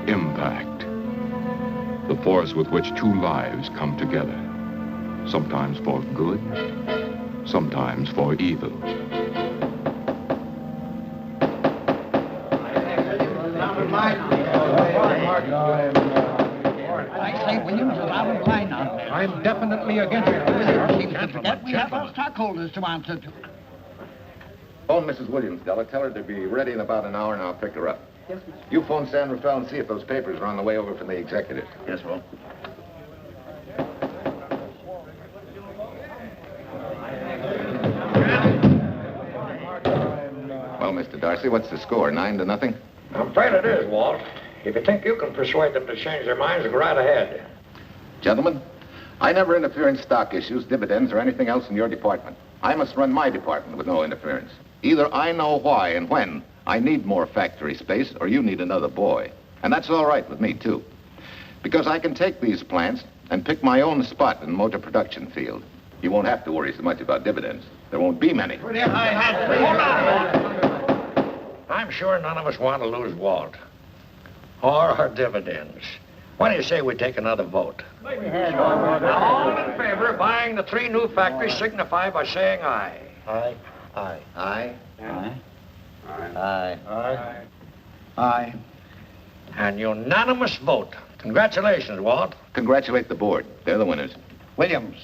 Impact. The force with which two lives come together. Sometimes for good, sometimes for evil. I say, Williams, allow him line on there. I'm definitely against it. Seems to forget we have our stockholders to answer to. Phone Mrs. Williams, Della. Tell her to be ready in about an hour, and I'll pick her up. Yes, sir. You phone San Rafael and see if those papers are on the way over from the executive. Yes, Walt. Well, Mr. Darcy, what's the score? 9-0? I'm afraid it is, Walt. If you think you can persuade them to change their minds, go right ahead. Gentlemen, I never interfere in stock issues, dividends, or anything else in your department. I must run my department with no interference. Either I know why and when I need more factory space, or you need another boy. And that's all right with me, too. Because I can take these plants and pick my own spot in the motor production field. You won't have to worry so much about dividends. There won't be many. Hold on. I'm sure none of us want to lose Walt. Or our dividends. Why do you say we take another vote? Now, all in favor of buying the 3 new factories signify by saying aye. Aye. Aye. Aye. Aye. Aye. An unanimous vote. Congratulations, Walt. Congratulate the board. They're the winners. Williams,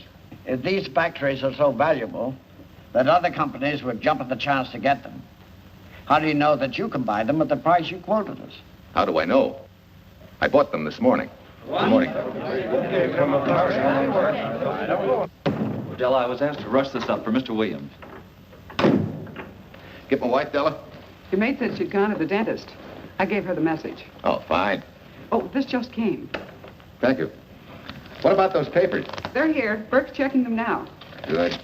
if these factories are so valuable that other companies would jump at the chance to get them, how do you know that you can buy them at the price you quoted us? How do I know? I bought them this morning. Good morning. Della, I was asked to rush this up for Mr. Williams. Get my wife, Della? Your maid said she'd gone to the dentist. I gave her the message. Oh, fine. Oh, this just came. Thank you. What about those papers? They're here. Burke's checking them now. Good.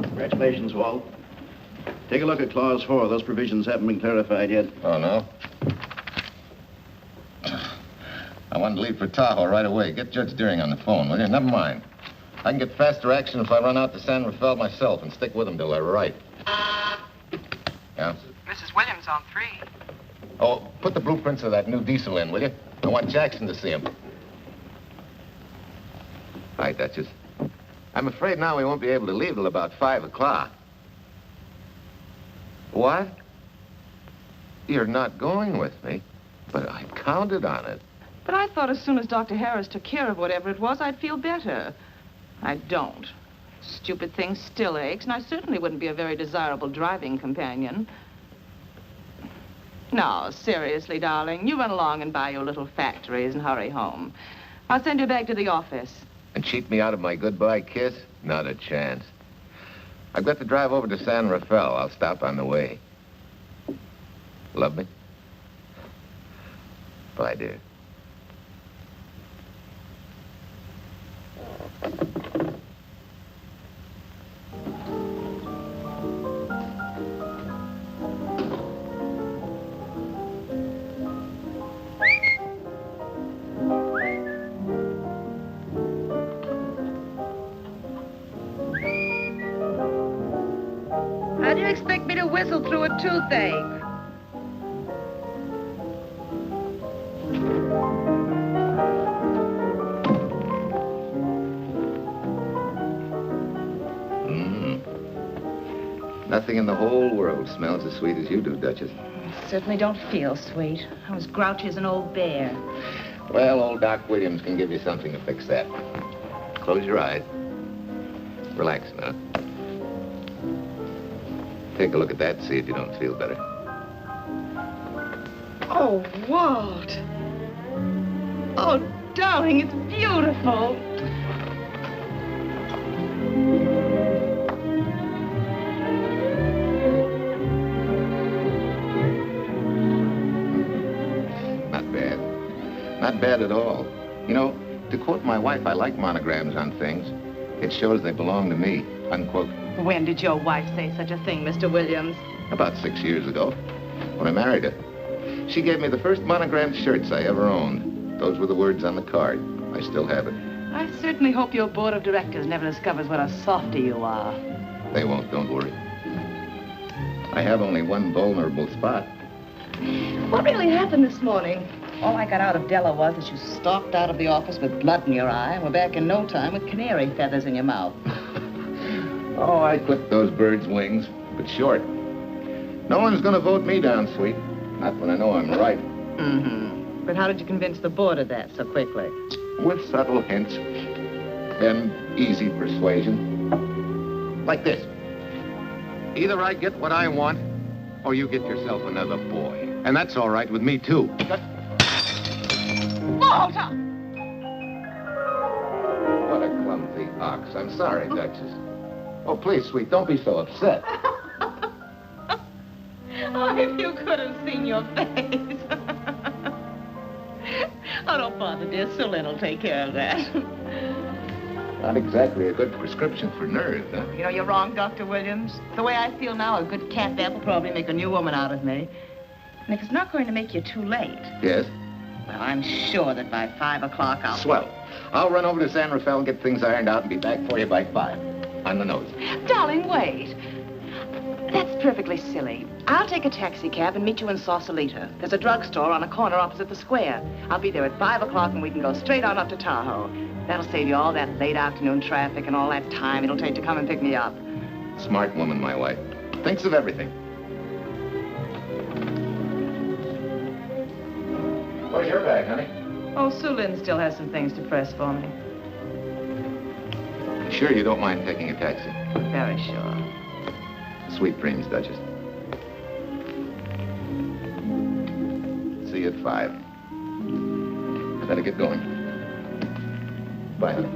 Congratulations, Walt. Take a look at Clause 4. Those provisions haven't been clarified yet. Oh, no? I wanted to leave for Tahoe right away. Get Judge Deering on the phone, will you? Never mind. I can get faster action if I run out to San Rafael myself and stick with them till they're right. Yeah? Mrs. Williams on 3. Oh, put the blueprints of that new diesel in, will you? I want Jackson to see him. Hi, Duchess. I'm afraid now we won't be able to leave till about 5 o'clock. What? You're not going with me, but I counted on it. But I thought as soon as Dr. Harris took care of whatever it was, I'd feel better. I don't. Stupid thing still aches, and I certainly wouldn't be a very desirable driving companion. No, seriously, darling, you run along and buy your little factories and hurry home. I'll send you back to the office. And cheat me out of my goodbye kiss? Not a chance. I've got to drive over to San Rafael. I'll stop on the way. Love me? Bye, dear. How do you expect me to whistle through a toothache? Nothing in the whole world smells as sweet as you do, Duchess. Certainly don't feel sweet. I was grouchy as an old bear. Well, old Doc Williams can give you something to fix that. Close your eyes. Relax now. Take a look at that and see if you don't feel better. Oh, Walt. Oh, darling, it's beautiful. Not bad. Not bad at all. You know, to quote my wife, I like monograms on things. It shows they belong to me, unquote. When did your wife say such a thing, Mr. Williams? About 6 years ago, when I married her. She gave me the first monogrammed shirts I ever owned. Those were the words on the card. I still have it. I certainly hope your board of directors never discovers what a softy you are. They won't, don't worry. I have only one vulnerable spot. What really happened this morning? All I got out of Della was that you stalked out of the office with blood in your eye and were back in no time with canary feathers in your mouth. Oh, I clipped those birds' wings, but short. No one's gonna vote me down, sweet. Not when I know I'm right. Mm-hmm. But how did you convince the board of that so quickly? With subtle hints and easy persuasion. Like this. Either I get what I want, or you get yourself another boy. And that's all right with me, too. Walter! What a clumsy ox. I'm sorry, Duchess. Oh, please, sweet, don't be so upset. Oh, if you could have seen your face. Oh, don't bother, dear. Sulin will take care of that. Not exactly a good prescription for nerves, huh? You know, you're wrong, Dr. Williams. The way I feel now, a good cat nap will probably make a new woman out of me. And if it's not going to make you too late... Yes? Well, I'm sure that by 5 o'clock I'll... Swell. I'll run over to San Rafael and get things ironed out and be back for you by 5. On the nose. Darling, wait. That's perfectly silly. I'll take a taxi cab and meet you in Sausalito. There's a drugstore on a corner opposite the square. I'll be there at 5 o'clock and we can go straight on up to Tahoe. That'll save you all that late afternoon traffic and all that time it'll take to come and pick me up. Smart woman, my wife. Thinks of everything. Where's your bag, honey? Oh, Sulin still has some things to press for me. Sure you don't mind taking a taxi? Very sure. Sweet dreams, Duchess. See you at 5. I better get going. Bye, honey.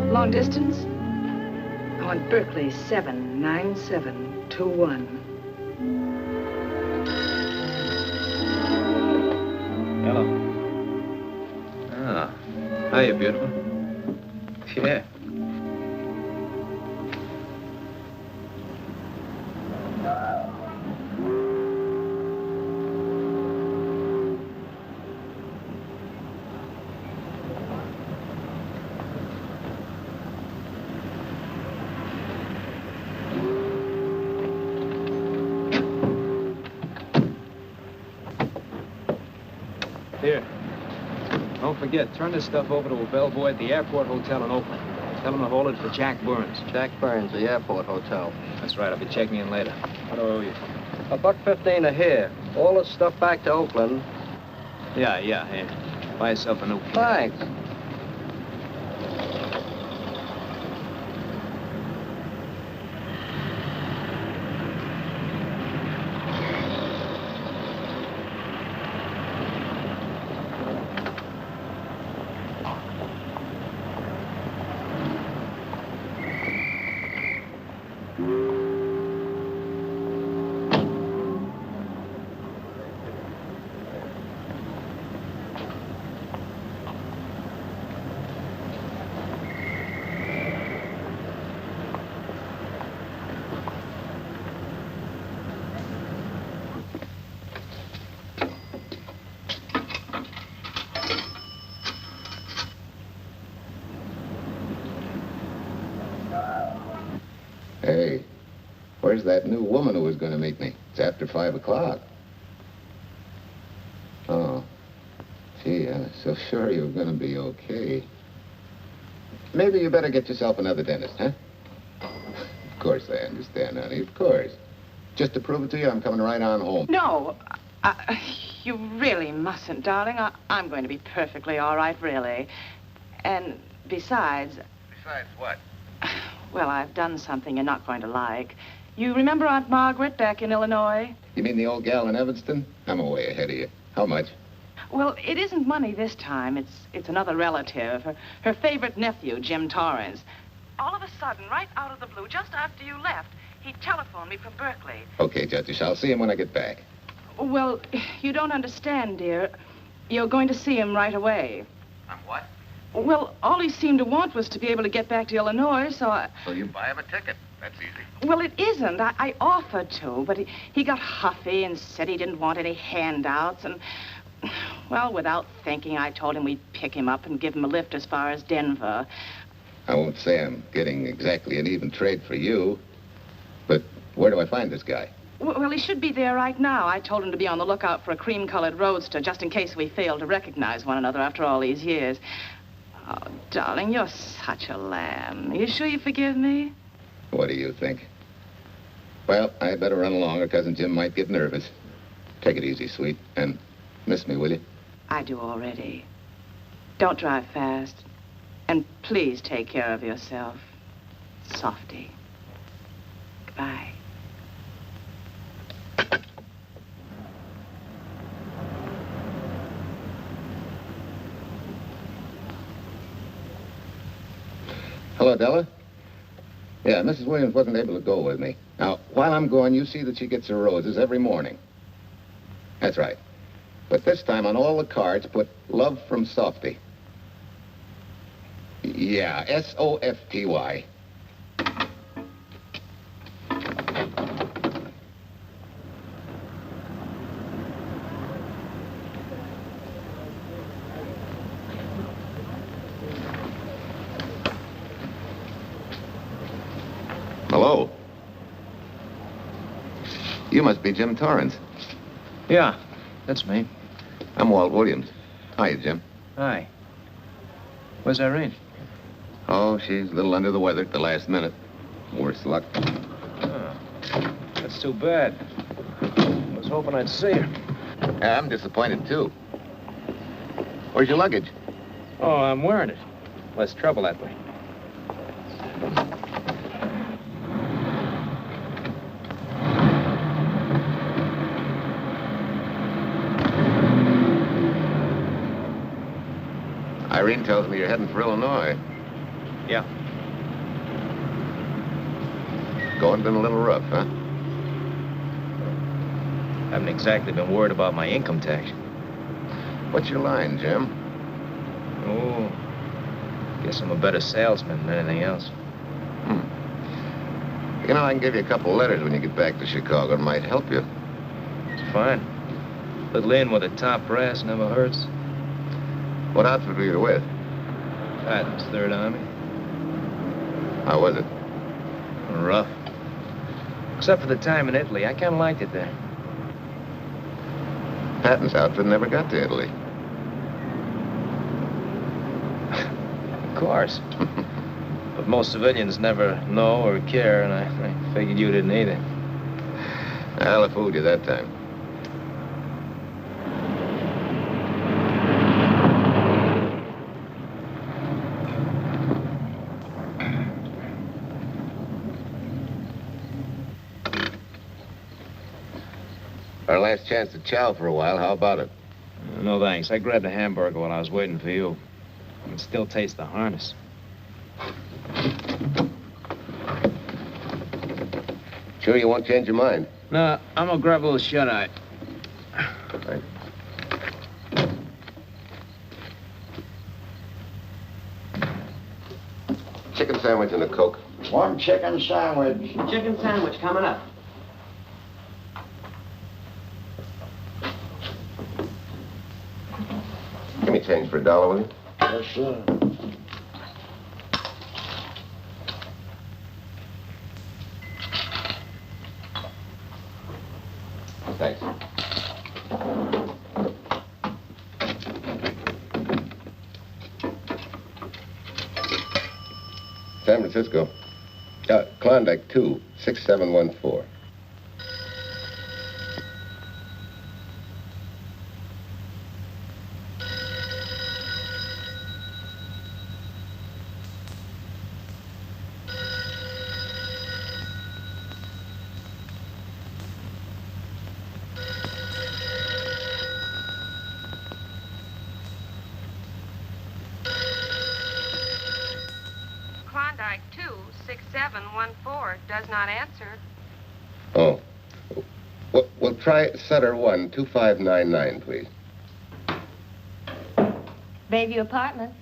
Long distance? I want Berkeley 79721. Hello. Ah. Hiya, beautiful. Yeah. Here. Don't forget, turn this stuff over to a bellboy at the airport hotel in Oakland. Tell him to hold it for Jack Burns. Jack Burns, the airport hotel. That's right. I'll be checking in later. What do I owe you? $1.15 a here. All this stuff back to Oakland. Yeah. Here. Buy yourself a new kit. Thanks. Hey, where's that new woman who was going to meet me? It's after 5 o'clock. Oh, gee, I was so sure you were going to be okay. Maybe you better get yourself another dentist, huh? Of course I understand, honey, of course. Just to prove it to you, I'm coming right on home. No, you really mustn't, darling. I'm going to be perfectly all right, really. And besides... Besides what? Well, I've done something you're not going to like. You remember Aunt Margaret back in Illinois? You mean the old gal in Evanston? I'm way ahead of you. How much? Well, it isn't money this time. It's another relative. Her favorite nephew, Jim Torrance. All of a sudden, right out of the blue, just after you left, he telephoned me from Berkeley. Okay, Judge, I'll see him when I get back. Well, you don't understand, dear. You're going to see him right away. I'm what? Well, all he seemed to want was to be able to get back to Illinois, so So you buy him a ticket. That's easy. Well, it isn't. I offered to, but he got huffy and said he didn't want any handouts, and... Well, without thinking, I told him we'd pick him up and give him a lift as far as Denver. I won't say I'm getting exactly an even trade for you, but where do I find this guy? Well, he should be there right now. I told him to be on the lookout for a cream-colored roadster, just in case we failed to recognize one another after all these years. Oh, darling, you're such a lamb. You sure you forgive me? What do you think? Well, I better run along, or Cousin Jim might get nervous. Take it easy, sweet, and miss me, will you? I do already. Don't drive fast. And please take care of yourself. Softy. Goodbye. Hello, Della. Yeah, Mrs. Williams wasn't able to go with me. Now, while I'm gone, you see that she gets her roses every morning. That's right. But this time on all the cards, put love from Softy. Yeah, S-O-F-T-Y. Hello. You must be Jim Torrance. Yeah, that's me. I'm Walt Williams. Hiya, Jim. Hi. Where's Irene? Oh, she's a little under the weather at the last minute. Worse luck. Oh, that's too bad. I was hoping I'd see her. Yeah, I'm disappointed, too. Where's your luggage? Oh, I'm wearing it. Less trouble that way. Irene tells me you're heading for Illinois. Yeah. Going been a little rough, huh? Haven't exactly been worried about my income tax. What's your line, Jim? Oh, guess I'm a better salesman than anything else. You know, I can give you a couple letters when you get back to Chicago. It might help you. It's fine. Little in with the top brass never hurts. What outfit were you with? Patton's Third Army. How was it? Rough. Except for the time in Italy. I kind of liked it there. Patton's outfit never got to Italy. Of course. But most civilians never know or care, and I figured you didn't either. Well, I fooled you that time. Our last chance to chow for a while. How about it? No, thanks. I grabbed a hamburger while I was waiting for you. I can still taste the harness. Sure you won't change your mind? No, I'm gonna grab a little shut-eye. Right. Chicken sandwich and a Coke. One chicken sandwich. Chicken sandwich coming up. Give me change for $1, will you? Yes, sir. Thanks. San Francisco. Klondike 2, 6714. Klondike 2, 6714 does not answer. Oh. Well, try Sutter 1, 2599, please. Bayview Apartments.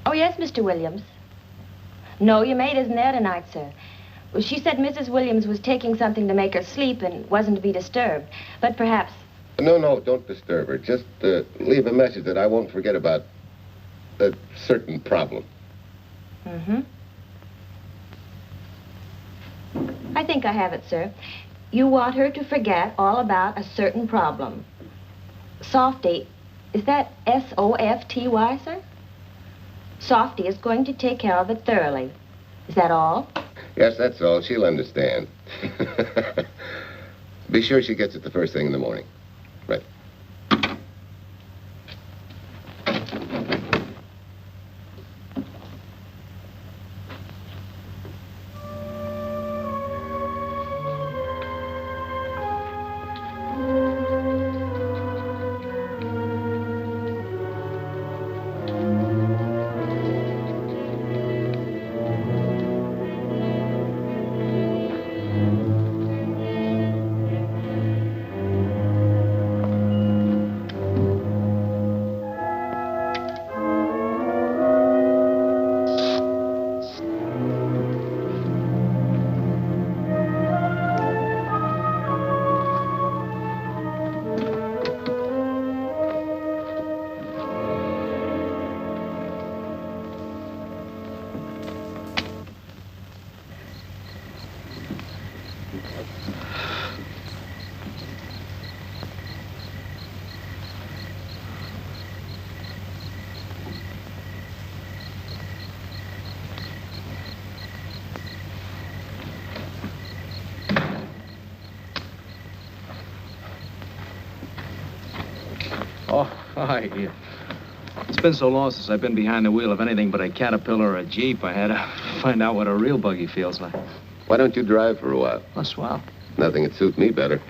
Oh, yes, Mr. Williams. No, your maid isn't there tonight, sir. Well, she said Mrs. Williams was taking something to make her sleep and wasn't to be disturbed. But perhaps... No, don't disturb her. Just leave a message that I won't forget about a certain problem. Mm-hmm. I think I have it, sir. You want her to forget all about a certain problem. Softy, is that S-O-F-T-Y, sir? Softy is going to take care of it thoroughly. Is that all? Yes, that's all. She'll understand. Be sure she gets it the first thing in the morning. Right. Hi. It's been so long since I've been behind the wheel of anything but a Caterpillar or a Jeep. I had to find out what a real buggy feels like. Why don't you drive for a while? Oh, swell. Nothing would suit me better.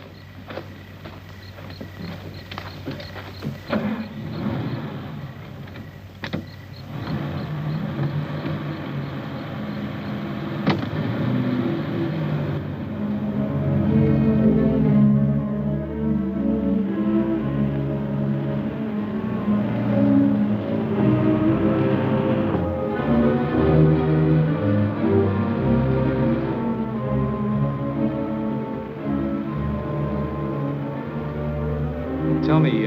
Tell me,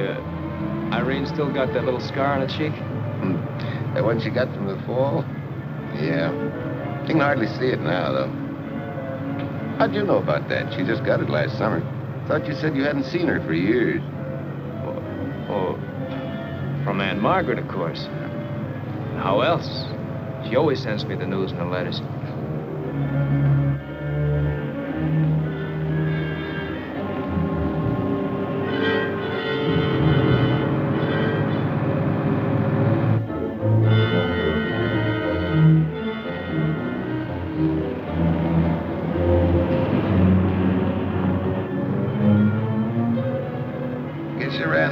Irene still got that little scar on her cheek? That one she got from the fall? Yeah. You can hardly see it now, though. How'd you know about that? She just got it last summer. Thought you said you hadn't seen her for years. Oh, from Aunt Margaret, of course. How else? She always sends me the news in her letters.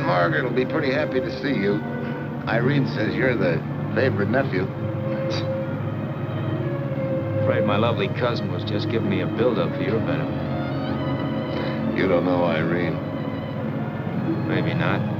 Margaret will be pretty happy to see you. Irene says you're the favorite nephew. Afraid my lovely cousin was just giving me a build-up for your benefit. You don't know Irene. Maybe not.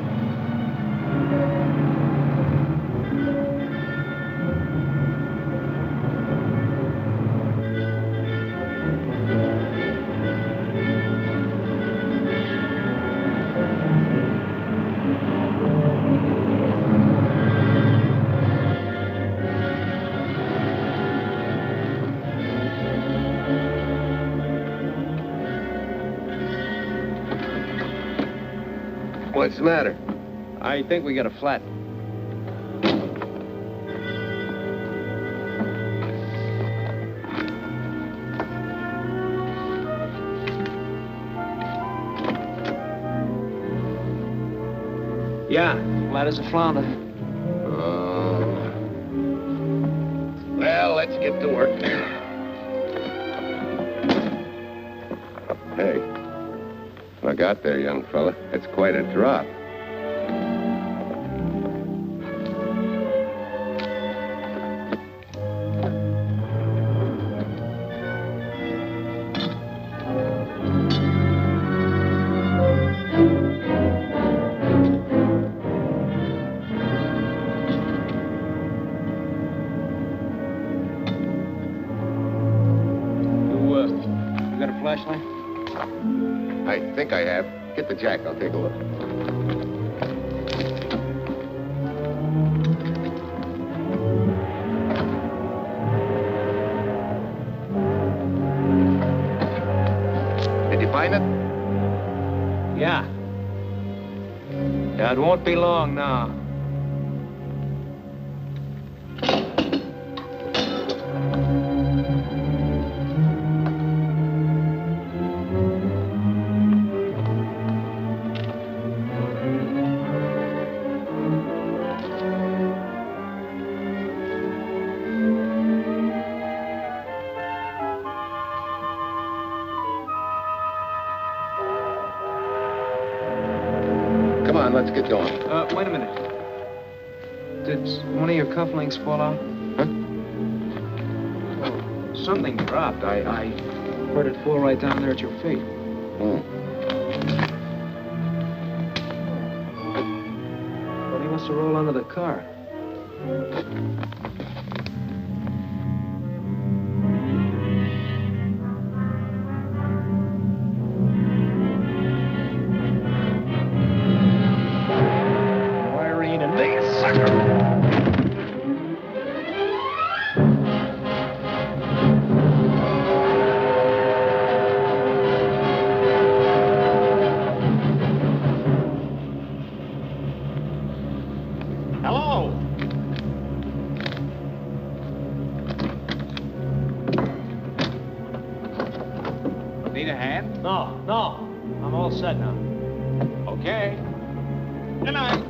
What's the matter? I think we got a flat. Yeah, flat as a flounder. Well, let's get to work. Hey, look out there, young fella. It's quite a drop. I think I have. Get the jack. I'll take a look. Did you find it? Yeah. Yeah, it won't be long now. Let's get going. Wait a minute. Did one of your cufflinks fall out? Huh? Oh, something dropped. I heard it fall right down there at your feet. Hmm. Well, he must have rolled under the car. Need a hand? No. I'm all set now. Okay. Good night.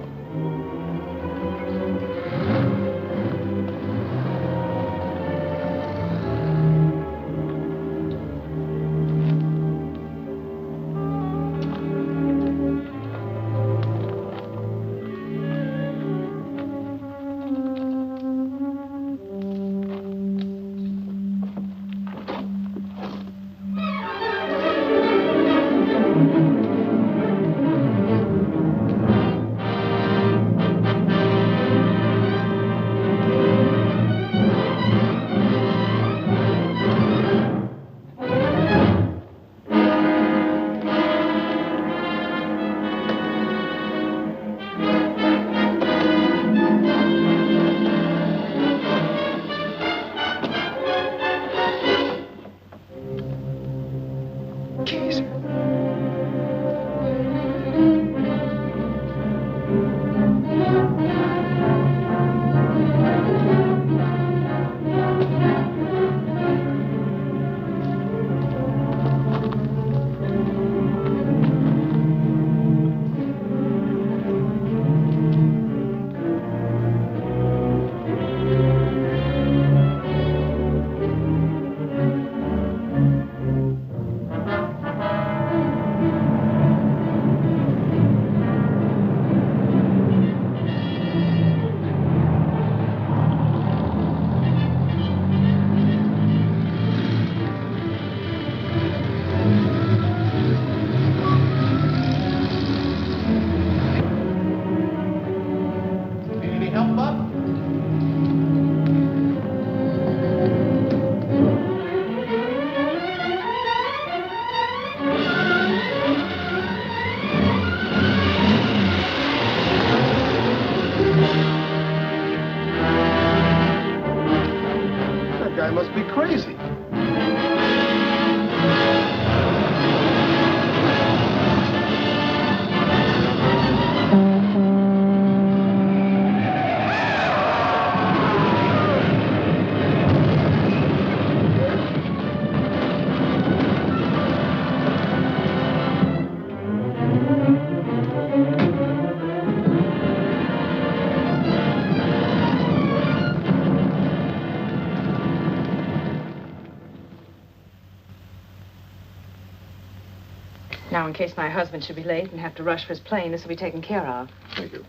Now, in case my husband should be late and have to rush for his plane, this will be taken care of. Thank you.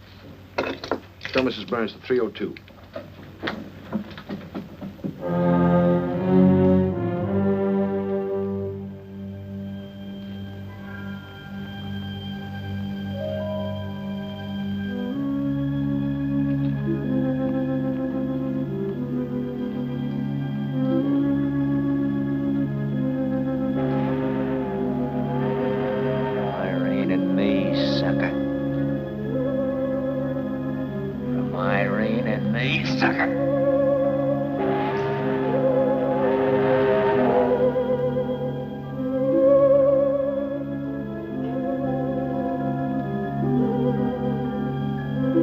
Tell Mrs. Burns the 302. Irene and me, sucker. From Irene and me, sucker.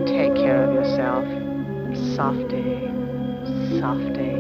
Take care of yourself. Softy. Softy.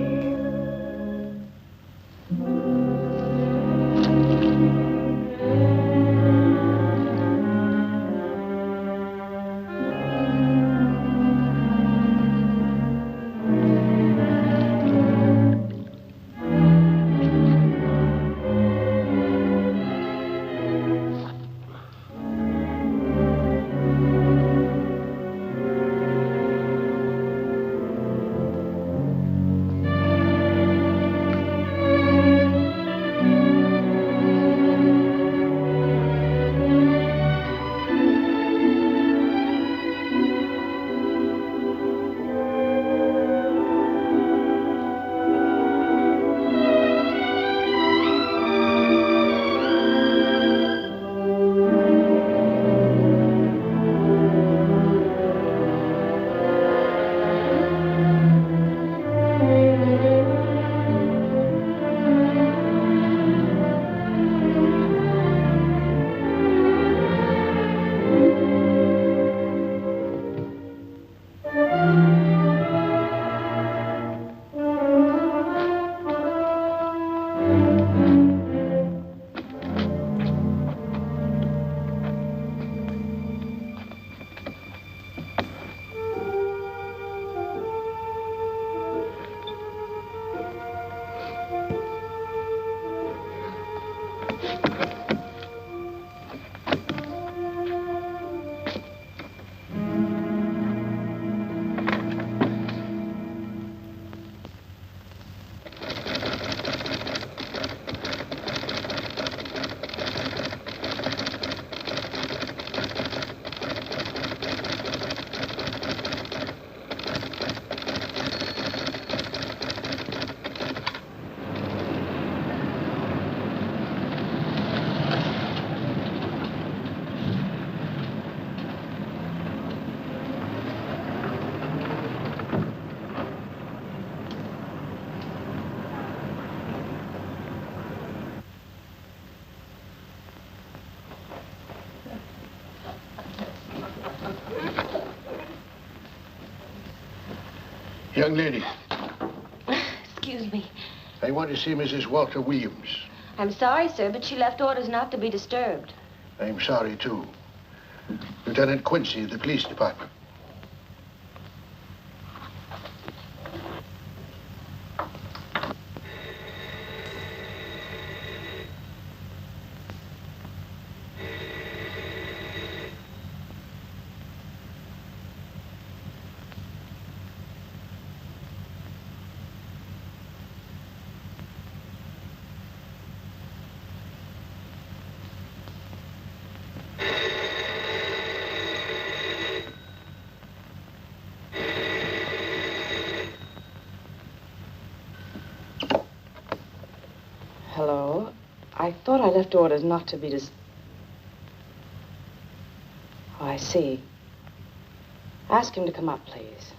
Young lady, Excuse me. I want to see Mrs. Walter Williams. I'm sorry, sir, but she left orders not to be disturbed. I'm sorry, too. Lieutenant Quincy of the police department. Hello. I thought I left orders not to be Oh, I see. Ask him to come up, please.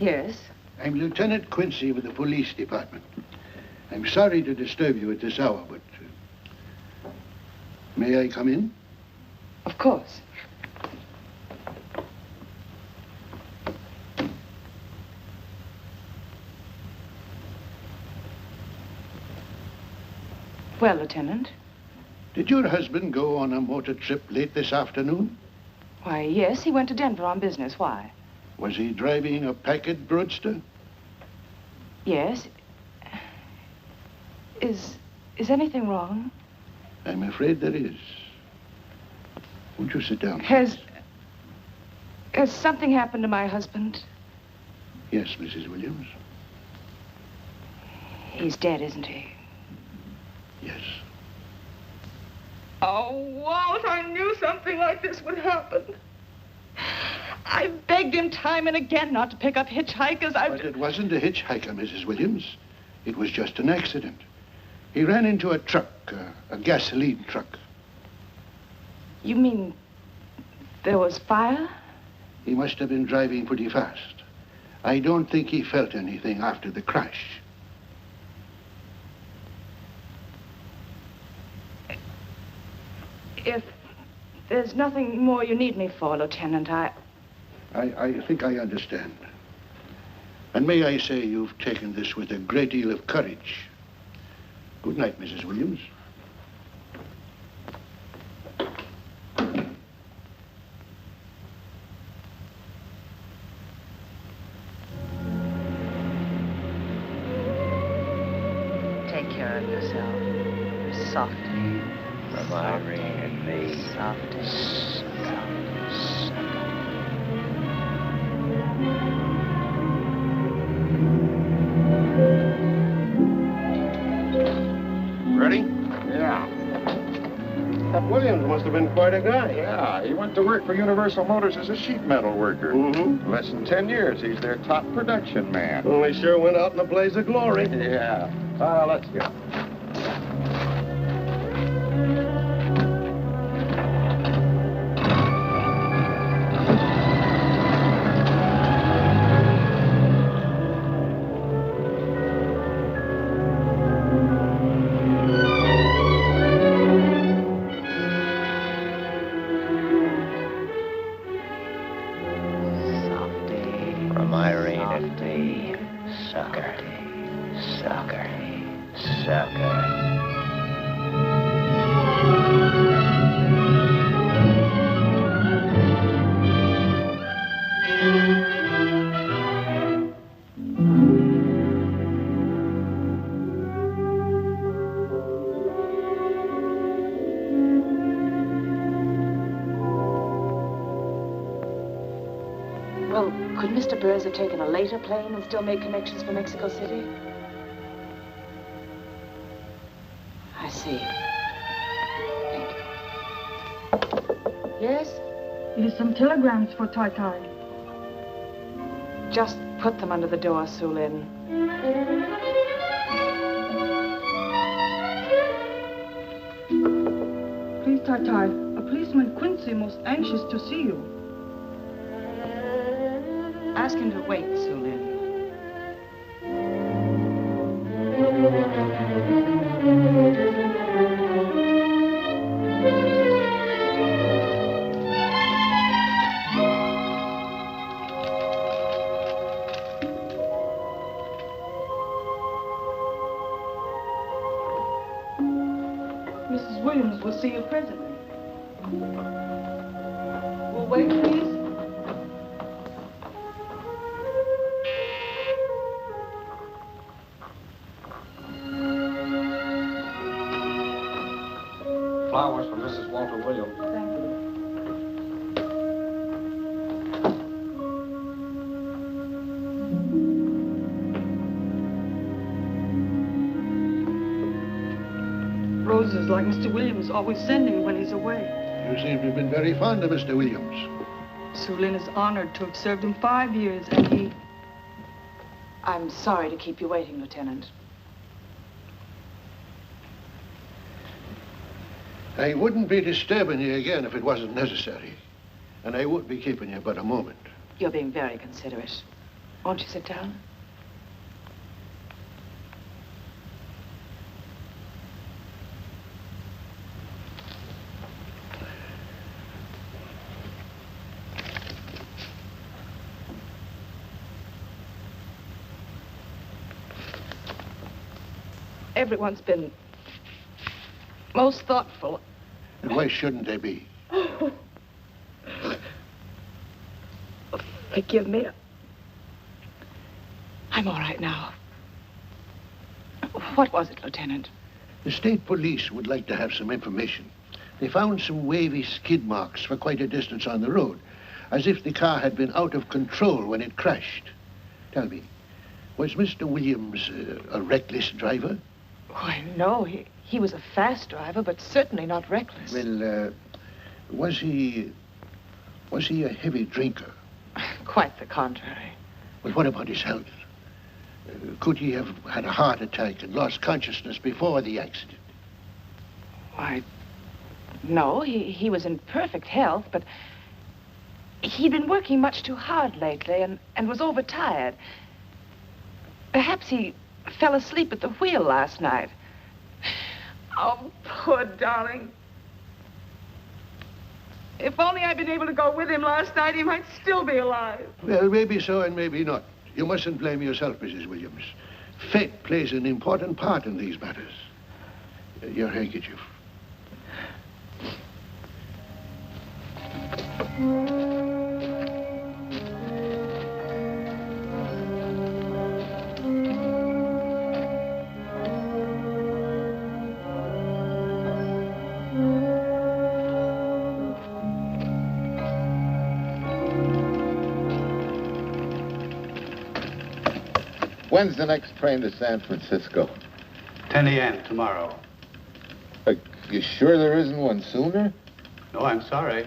Yes? I'm Lieutenant Quincy with the police department. I'm sorry to disturb you at this hour, but... may I come in? Of course. Well, Lieutenant? Did your husband go on a motor trip late this afternoon? Why, yes, he went to Denver on business. Why? Was he driving a packet roadster? Yes. Is anything wrong? I'm afraid there is. Won't you sit down? Has something happened to my husband? Yes, Mrs. Williams. He's dead, isn't he? Yes. Oh, Walt, I knew something like this would happen. I begged him time and again not to pick up hitchhikers. But it wasn't a hitchhiker, Mrs. Williams. It was just an accident. He ran into a truck, a gasoline truck. You mean there was fire? He must have been driving pretty fast. I don't think he felt anything after the crash. If there's nothing more you need me for, Lieutenant, I think I understand. And may I say you've taken this with a great deal of courage. Good night, Mrs. Williams. Take care of yourself. Softly. From Irene and me. Softly. Ready? Yeah. That Williams must have been quite a guy. Yeah, he went to work for Universal Motors as a sheet metal worker. Mm-hmm. Less than 10 years, he's their top production man. Well, he sure went out in a blaze of glory. Yeah. Well, let's go. From Irene and me. Sucker. Sucker. Sucker. Well, could Mr. Burrs have taken a later plane and still made connections for Mexico City? I see. Thank you. Yes? It is some telegrams for Tai. Just put them under the door, Sulin. Please, Tai, a policeman Quincy most anxious to see you. Ask him to wait, Sulin. Mrs. Williams will see you presently. Will wait, please. Flowers for Mrs. Walter Williams. Thank you. Roses like Mr. Williams always sending when he's away. You seem to have been very fond of Mr. Williams. Sulin is honored to have served him 5 years, and he... I'm sorry to keep you waiting, Lieutenant. I wouldn't be disturbing you again if it wasn't necessary. And I would be keeping you but a moment. You're being very considerate. Won't you sit down? Everyone's been most thoughtful. And why shouldn't they be? Forgive me. I'm all right now. What was it, Lieutenant? The state police would like to have some information. They found some wavy skid marks for quite a distance on the road, as if the car had been out of control when it crashed. Tell me, was Mr. Williams a reckless driver? Why, no. He was a fast driver, but certainly not reckless. Well, was he a heavy drinker? Quite the contrary. Well, what about his health? Could he have had a heart attack and lost consciousness before the accident? Why, no. He was in perfect health, but he'd been working much too hard lately and was overtired. Perhaps he fell asleep at the wheel last night. Oh, poor darling. If only I'd been able to go with him last night, he might still be alive. Well, maybe so and maybe not. You mustn't blame yourself, Mrs. Williams. Fate plays an important part in these matters. Your handkerchief. When's the next train to San Francisco? 10 a.m. tomorrow. You sure there isn't one sooner? No, I'm sorry.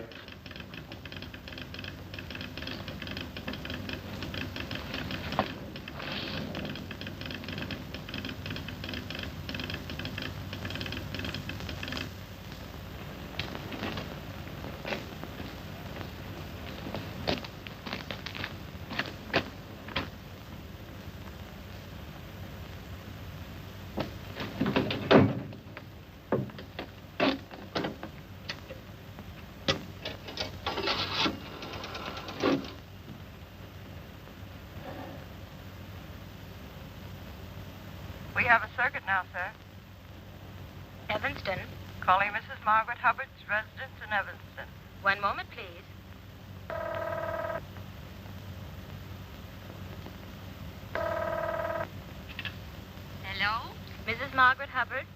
We have a circuit now, sir. Evanston. Calling Mrs. Margaret Hubbard's residence in Evanston. One moment, please. Hello? Mrs. Margaret Hubbard?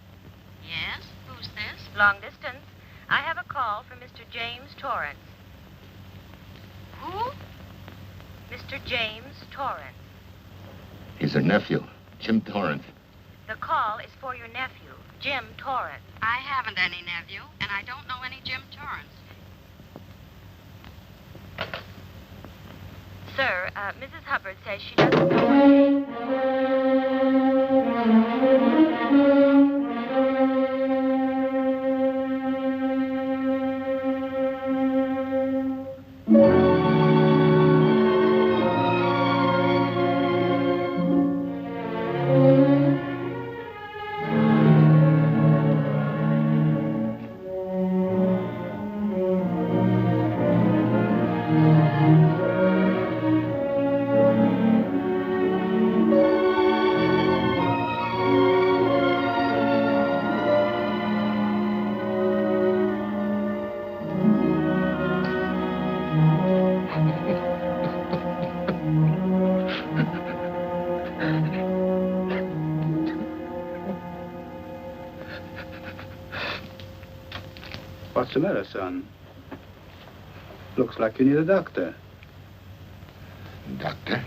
Yes? Who's this? Long distance. I have a call from Mr. James Torrance. Who? Mr. James Torrance. He's her nephew, Jim Torrance. The call is for your nephew, Jim Torrance. I haven't any nephew, and I don't know any Jim Torrance. Sir, Mrs. Hubbard says she doesn't know. What's the matter, son? Looks like you need a doctor. Doctor?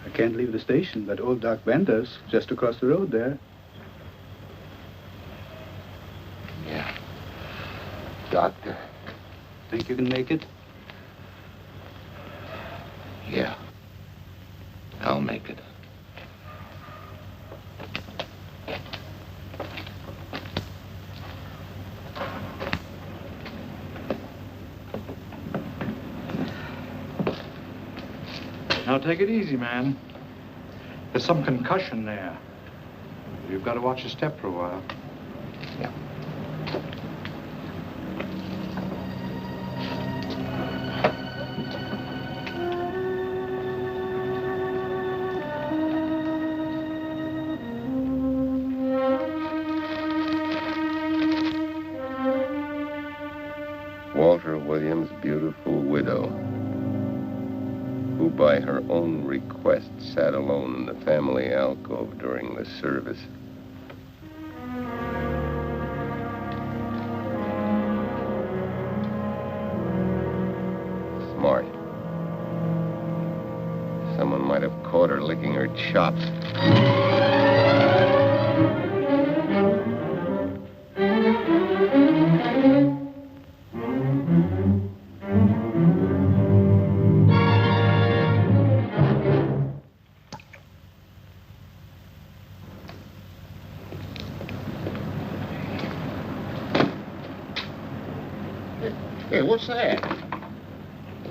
I can't leave the station, but old Doc Bender's just across the road there. Yeah. Doctor? Think you can make it? Yeah. I'll make it. Now, take it easy, man. There's some concussion there. You've got to watch your step for a while. Yeah. Walter Williams' beautiful widow, who by her own request sat alone in the family alcove during the service. Smart. Someone might have caught her licking her chops. Hey, what's that?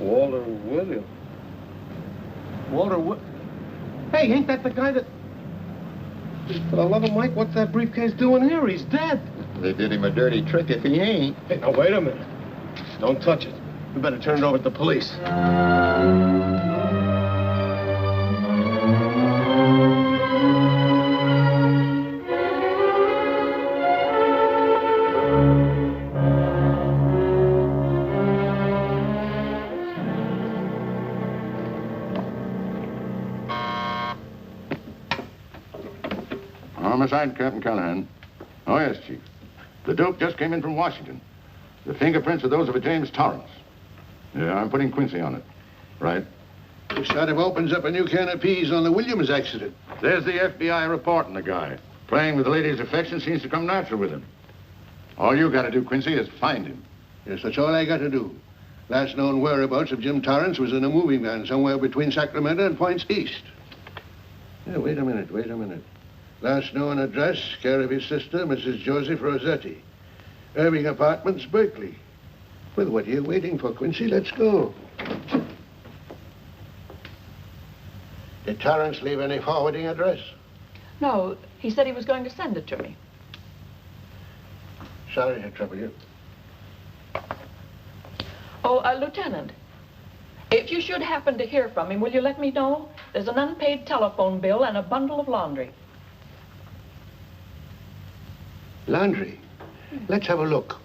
Walter Williams. Walter Hey, ain't that the guy that... For the love of Mike, what's that briefcase doing here? He's dead. They did him a dirty trick if he ain't. Hey, now, wait a minute. Don't touch it. We better turn it over to the police. Homicide, Captain Callahan. Oh, yes, Chief. The dope just came in from Washington. The fingerprints are those of a James Torrance. Yeah, I'm putting Quincy on it. Right. This sort of opens up a new can of peas on the Williams accident. There's the FBI reporting the guy. Playing with the lady's affection seems to come natural with him. All you got to do, Quincy, is find him. Yes, that's all I got to do. Last known whereabouts of Jim Torrance was in a moving van somewhere between Sacramento and Points East. Yeah, wait a minute. Last known address, care of his sister, Mrs. Joseph Rossetti. Irving Apartments, Berkeley. Well, what are you waiting for, Quincy? Let's go. Did Torrance leave any forwarding address? No, he said he was going to send it to me. Sorry to trouble you. Oh, Lieutenant, if you should happen to hear from him, will you let me know? There's an unpaid telephone bill and a bundle of laundry. Laundry? Let's have a look.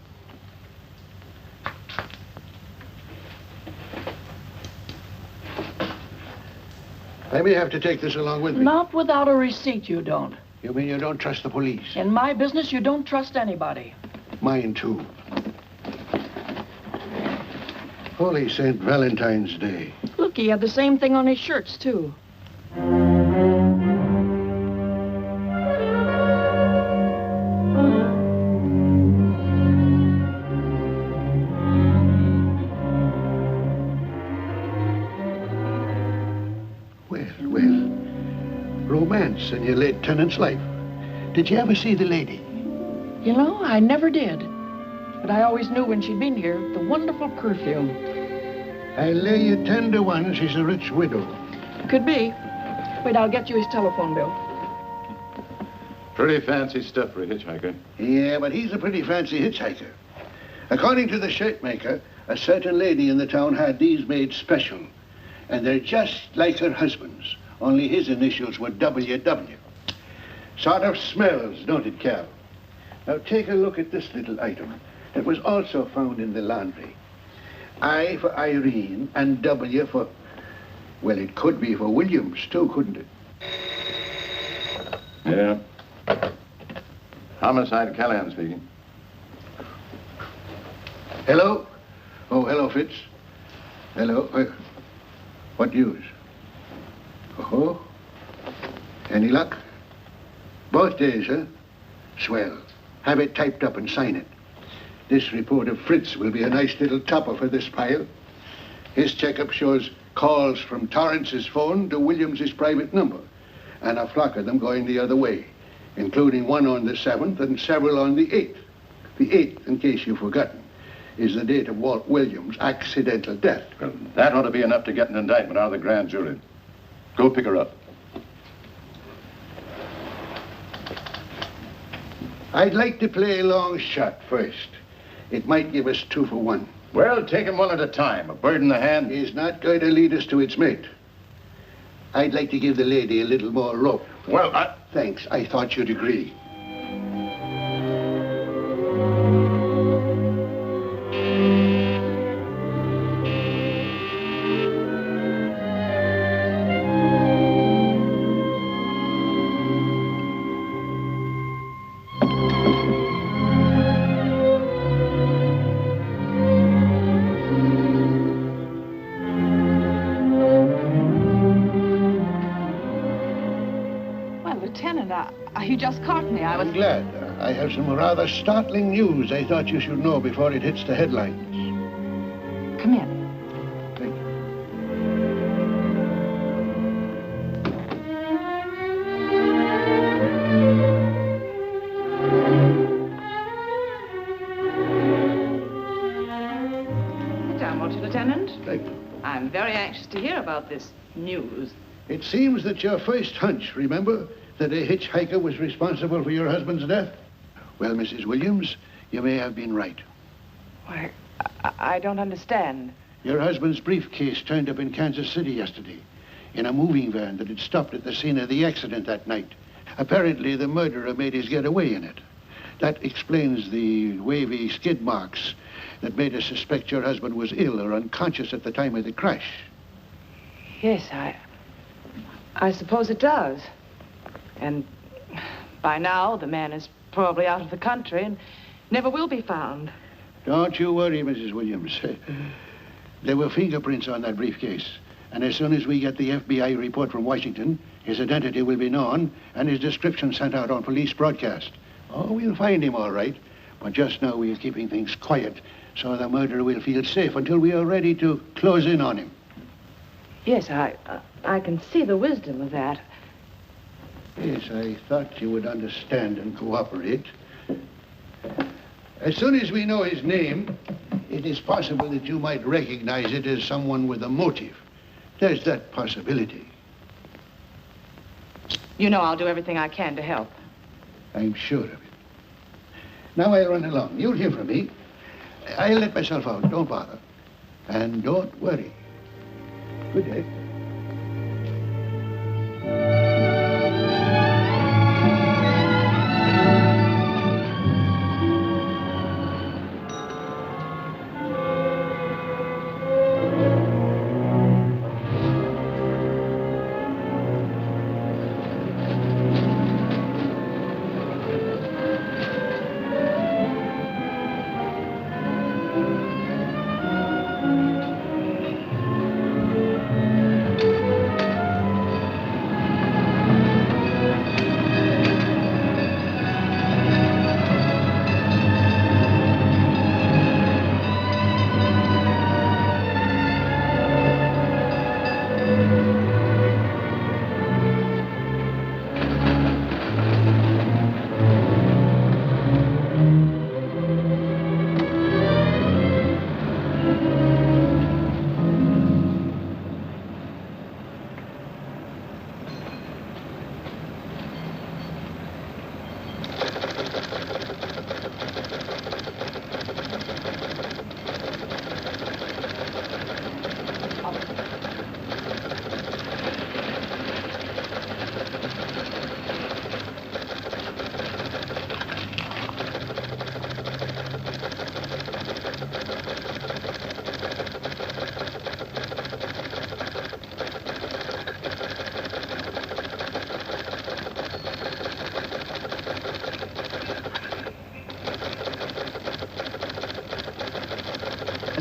I may have to take this along with me. Not without a receipt, you don't. You mean you don't trust the police? In my business, you don't trust anybody. Mine, too. Holy St. Valentine's Day. Look, he had the same thing on his shirts, too. Romance in your late tenant's life. Did you ever see the lady? You know, I never did. But I always knew when she'd been here, the wonderful perfume. I'll lay you 10 to 1 she's a rich widow. Could be. Wait, I'll get you his telephone bill. Pretty fancy stuff for a hitchhiker. Yeah, but he's a pretty fancy hitchhiker. According to the shirt maker, a certain lady in the town had these made special. And they're just like her husband's. Only his initials were WW. Sort of smells, don't it, Cal? Now take a look at this little item. It was also found in the laundry. I for Irene and W for... Well, it could be for Williams, too, couldn't it? Yeah. Homicide, Callahan speaking. Hello? Oh, hello, Fitz. Hello. What news? Oh? Any luck? Both days, huh? Swell. Have it typed up and sign it. This report of Fritz will be a nice little topper for this pile. His checkup shows calls from Torrance's phone to Williams's private number, and a flock of them going the other way, including one on the 7th and several on the 8th. The 8th, in case you've forgotten, is the date of Walt Williams' accidental death. Well, that ought to be enough to get an indictment out of the grand jury. Go pick her up. I'd like to play a long shot first. It might give us 2 for 1. Well, take him one at a time. A bird in the hand. He's not going to lead us to its mate. I'd like to give the lady a little more rope. Well, Thanks. I thought you'd agree. You just caught me. I'm glad. I have some rather startling news I thought you should know before it hits the headlines. Come in. Thank you. Sit down, won't you, Lieutenant? Thank you. I'm very anxious to hear about this news. It seems that your first hunch, remember, that a hitchhiker was responsible for your husband's death? Well, Mrs. Williams, you may have been right. Why, I don't understand. Your husband's briefcase turned up in Kansas City yesterday in a moving van that had stopped at the scene of the accident that night. Apparently, the murderer made his getaway in it. That explains the wavy skid marks that made us suspect your husband was ill or unconscious at the time of the crash. Yes, I suppose it does. And by now, the man is probably out of the country and never will be found. Don't you worry, Mrs. Williams. There were fingerprints on that briefcase. And as soon as we get the FBI report from Washington, his identity will be known and his description sent out on police broadcast. Oh, we'll find him all right. But just now we're keeping things quiet so the murderer will feel safe until we are ready to close in on him. Yes, I can see the wisdom of that. Yes, I thought you would understand and cooperate. As soon as we know his name, it is possible that you might recognize it as someone with a motive. There's that possibility. You know I'll do everything I can to help. I'm sure of it. Now I'll run along. You'll hear from me. I'll let myself out. Don't bother. And don't worry. Good day.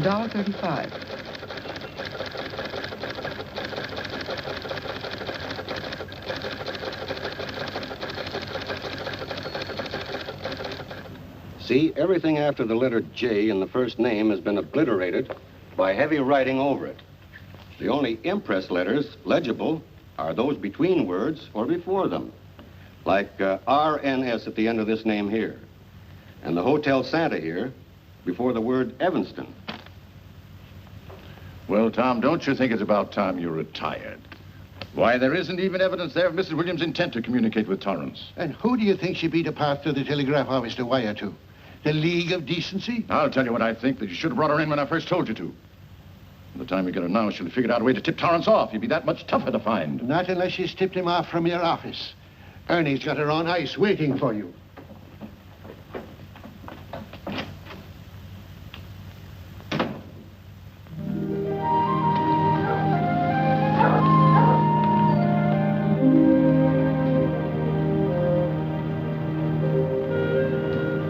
$1.35. See, everything after the letter J in the first name has been obliterated by heavy writing over it. The only impress letters legible are those between words or before them, like RNS at the end of this name here, and the Hotel Santa here before the word Evanston. Well, Tom, don't you think it's about time you retired? Why, there isn't even evidence there of Mrs. Williams' intent to communicate with Torrance. And who do you think should be the path to the telegraph office to wire to? The League of Decency? I'll tell you what I think, that you should have brought her in when I first told you to. By the time you get her now, she'll have figured out a way to tip Torrance off. He'd be that much tougher to find. Not unless she's tipped him off from your office. Ernie's got her on ice waiting for you.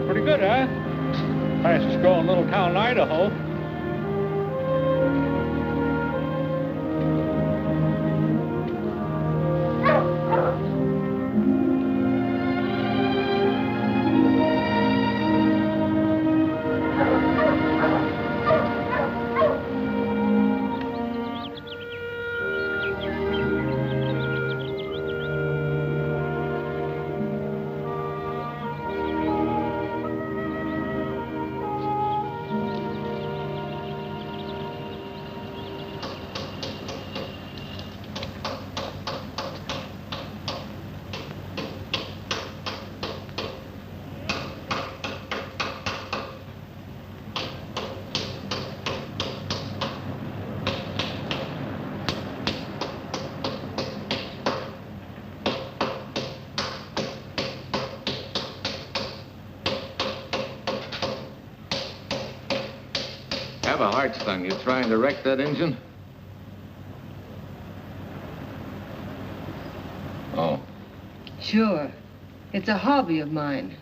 Pretty good, huh? Fastest growing little town in Idaho. Have a heart, son. You trying to wreck that engine? Oh. Sure. It's a hobby of mine.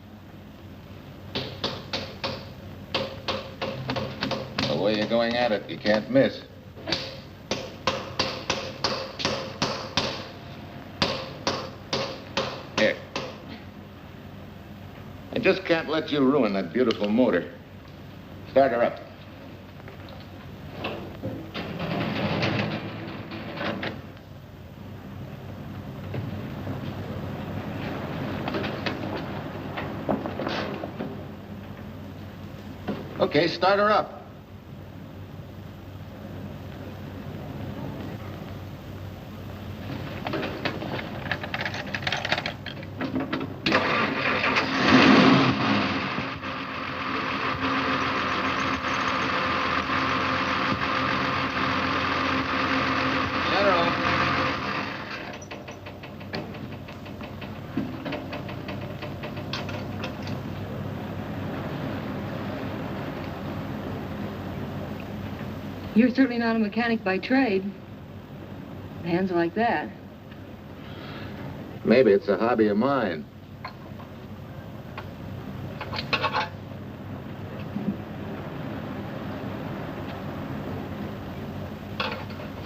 The way you're going at it, you can't miss. Here. I just can't let you ruin that beautiful motor. Start her up. Okay, start her up. You're certainly not a mechanic by trade. Hands like that. Maybe it's a hobby of mine.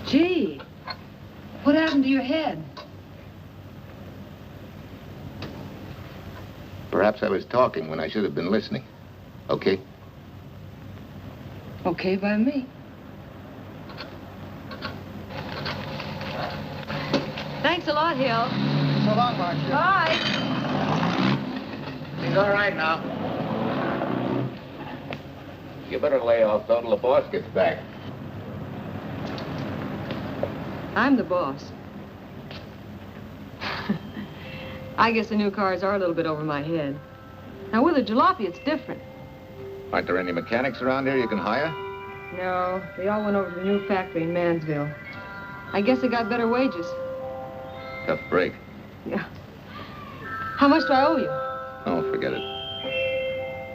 Gee, what happened to your head? Perhaps I was talking when I should have been listening. Okay? Okay by me. Thanks a lot, Hill. So long, Marcia. Bye. He's all right now. You better lay off till the boss gets back. I'm the boss. I guess the new cars are a little bit over my head. Now, with a jalopy, it's different. Aren't there any mechanics around here you can hire? No, they all went over to the new factory in Mansville. I guess they got better wages. Tough break. Yeah. How much do I owe you? Oh, forget it.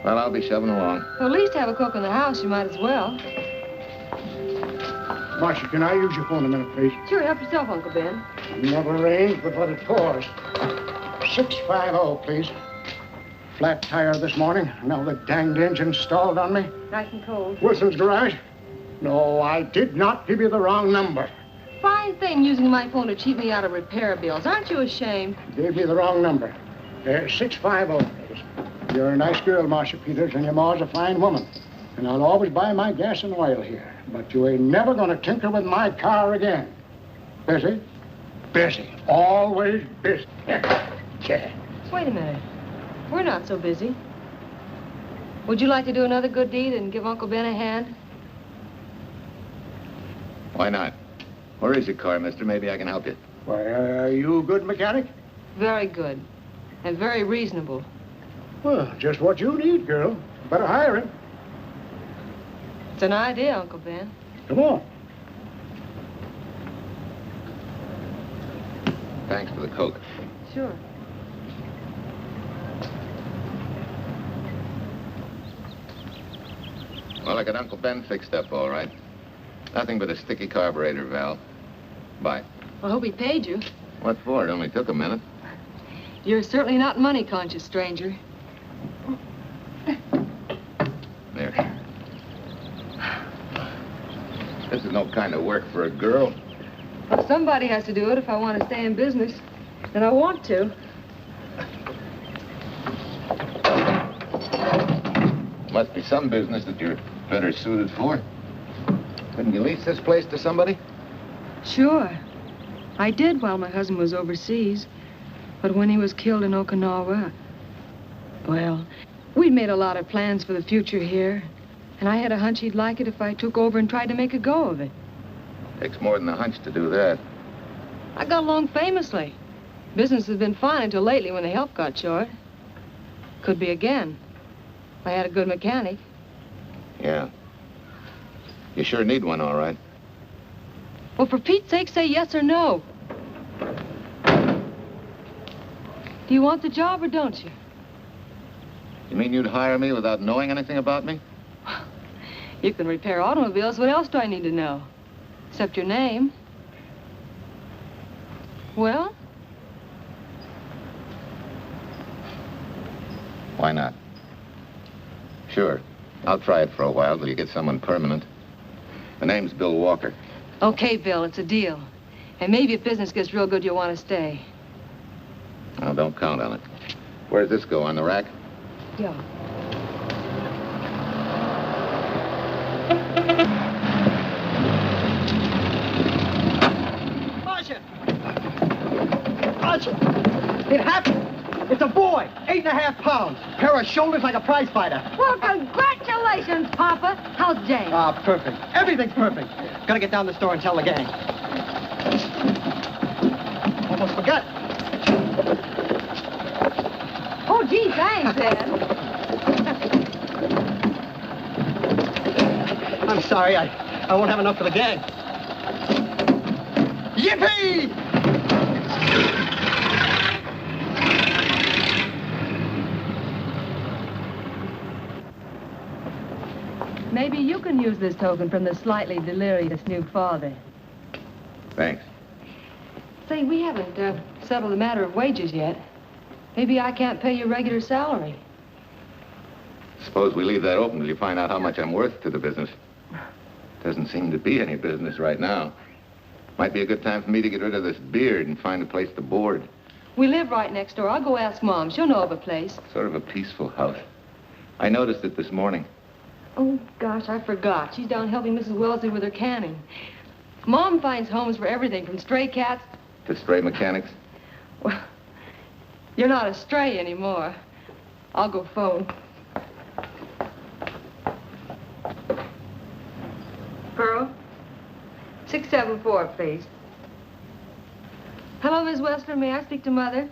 Well, I'll be shoving along. Well, at least have a cook in the house. You might as well. Marcia, can I use your phone a minute, please? Sure, help yourself, Uncle Ben. Never arranged, but what it pours. 650, please. Flat tire this morning. Now the danged engine stalled on me. Nice and cold. Wilson's garage? No, I did not give you the wrong number. Fine thing using my phone to cheat me out of repair bills. Aren't you ashamed? Gave you the wrong number. 650, please. You're a nice girl, Marcia Peters, and your ma's a fine woman. And I'll always buy my gas and oil here. But you ain't never gonna tinker with my car again. Busy? Busy. Always busy. Yeah. Wait a minute. We're not so busy. Would you like to do another good deed and give Uncle Ben a hand? Why not? Where is your car, mister? Maybe I can help you. Why, are you a good mechanic? Very good. And very reasonable. Well, just what you need, girl. Better hire him. It's an idea, Uncle Ben. Come on. Thanks for the Coke. Sure. Well, I got Uncle Ben fixed up all right. Nothing but a sticky carburetor valve. Bye. I hope he paid you. What for? It only took a minute. You're certainly not money conscious, stranger. There. This is no kind of work for a girl. Well, somebody has to do it if I want to stay in business. And I want to. Must be some business that you're better suited for. Couldn't you lease this place to somebody? Sure. I did while my husband was overseas. But when he was killed in Okinawa, well, we'd made a lot of plans for the future here. And I had a hunch he'd like it if I took over and tried to make a go of it. Takes more than a hunch to do that. I got along famously. Business has been fine until lately when the help got short. Could be again. I had a good mechanic. Yeah. You sure need one, all right. Well, for Pete's sake, say yes or no. Do you want the job or don't you? You mean you'd hire me without knowing anything about me? You can repair automobiles. What else do I need to know? Except your name. Well? Why not? Sure. I'll try it for a while till you get someone permanent. The name's Bill Walker. Okay, Bill, it's a deal. And maybe if business gets real good, you'll want to stay. Oh, don't count on it. Where's this go, on the rack? Yeah. Marcia! Marcia! It happened! It's a boy, 8.5 pounds. Pair of shoulders like a prize fighter. Well, congratulations, Papa. How's Jane? Ah, perfect. Everything's perfect. Gotta get down to the store and tell the gang. Almost forgot. Oh, gee, thanks, Ed. I'm sorry, I won't have enough for the gang. Yippee! Maybe you can use this token from the slightly delirious new father. Thanks. Say, we haven't settled the matter of wages yet. Maybe I can't pay your regular salary. Suppose we leave that open till you find out how much I'm worth to the business. Doesn't seem to be any business right now. Might be a good time for me to get rid of this beard and find a place to board. We live right next door. I'll go ask Mom. She'll know of a place. Sort of a peaceful house. I noticed it this morning. Oh, gosh, I forgot. She's down helping Mrs. Wellesley with her canning. Mom finds homes for everything from stray cats... To stray mechanics? Well, you're not a stray anymore. I'll go phone. Pearl, 674, please. Hello, Miss Westler. May I speak to Mother?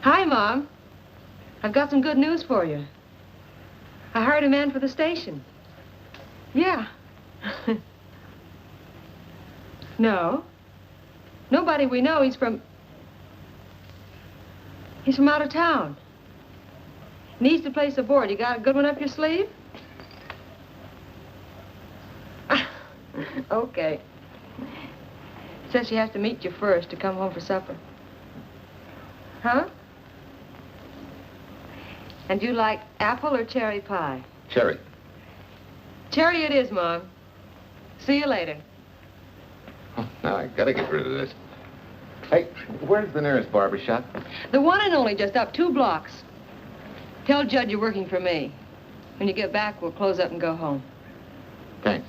Hi, Mom. I've got some good news for you. I hired a man for the station. Yeah. No. Nobody we know. He's from out of town. Needs to place a board. You got a good one up your sleeve? Okay. Says she has to meet you first to come home for supper. Huh? And you like apple or cherry pie? Cherry. Cherry it is, Mom. See you later. Oh, now I gotta get rid of this. Hey, where's the nearest barber shop? The one and only, just up 2 blocks. Tell Judd you're working for me. When you get back, we'll close up and go home. Thanks.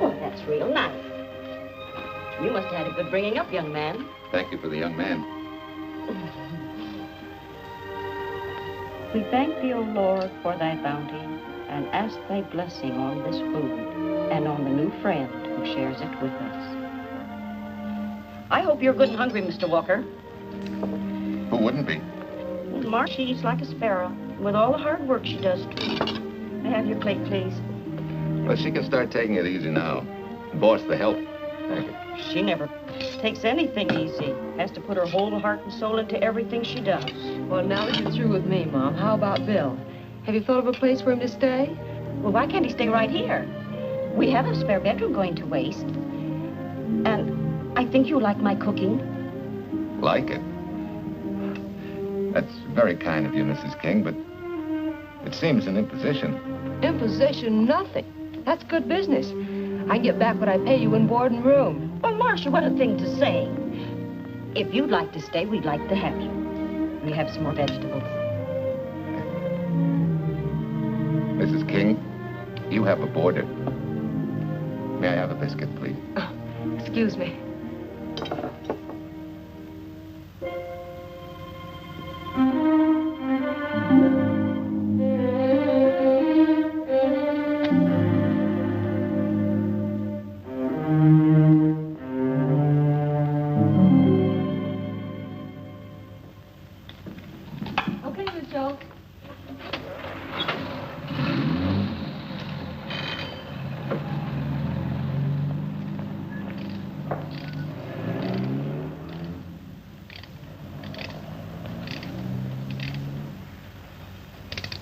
Oh, that's real nice. You must have had a good bringing up, young man. Thank you for the young man. We thank thee, O Lord, for thy bounty, and ask thy blessing on this food and on the new friend who shares it with us. I hope you're good and hungry, Mr. Walker. Who wouldn't be? Mark, she's like a sparrow with all the hard work she does. May I have your plate, please? Well, she can start taking it easy now. Boss, the help. Thank you. She never takes anything easy. Has to put her whole heart and soul into everything she does. Well, now that you're through with me, Mom, how about Bill? Have you thought of a place for him to stay? Well, why can't he stay right here? We have a spare bedroom going to waste. And I think you like my cooking. Like it? That's very kind of you, Mrs. King, but it seems an imposition. Imposition, nothing. That's good business. I get back what I pay you in board and room. Well, Marcia, what a thing to say. If you'd like to stay, we'd like to have you. We have some more vegetables. Mrs. King, you have a boarder. May I have a biscuit, please? Oh, excuse me.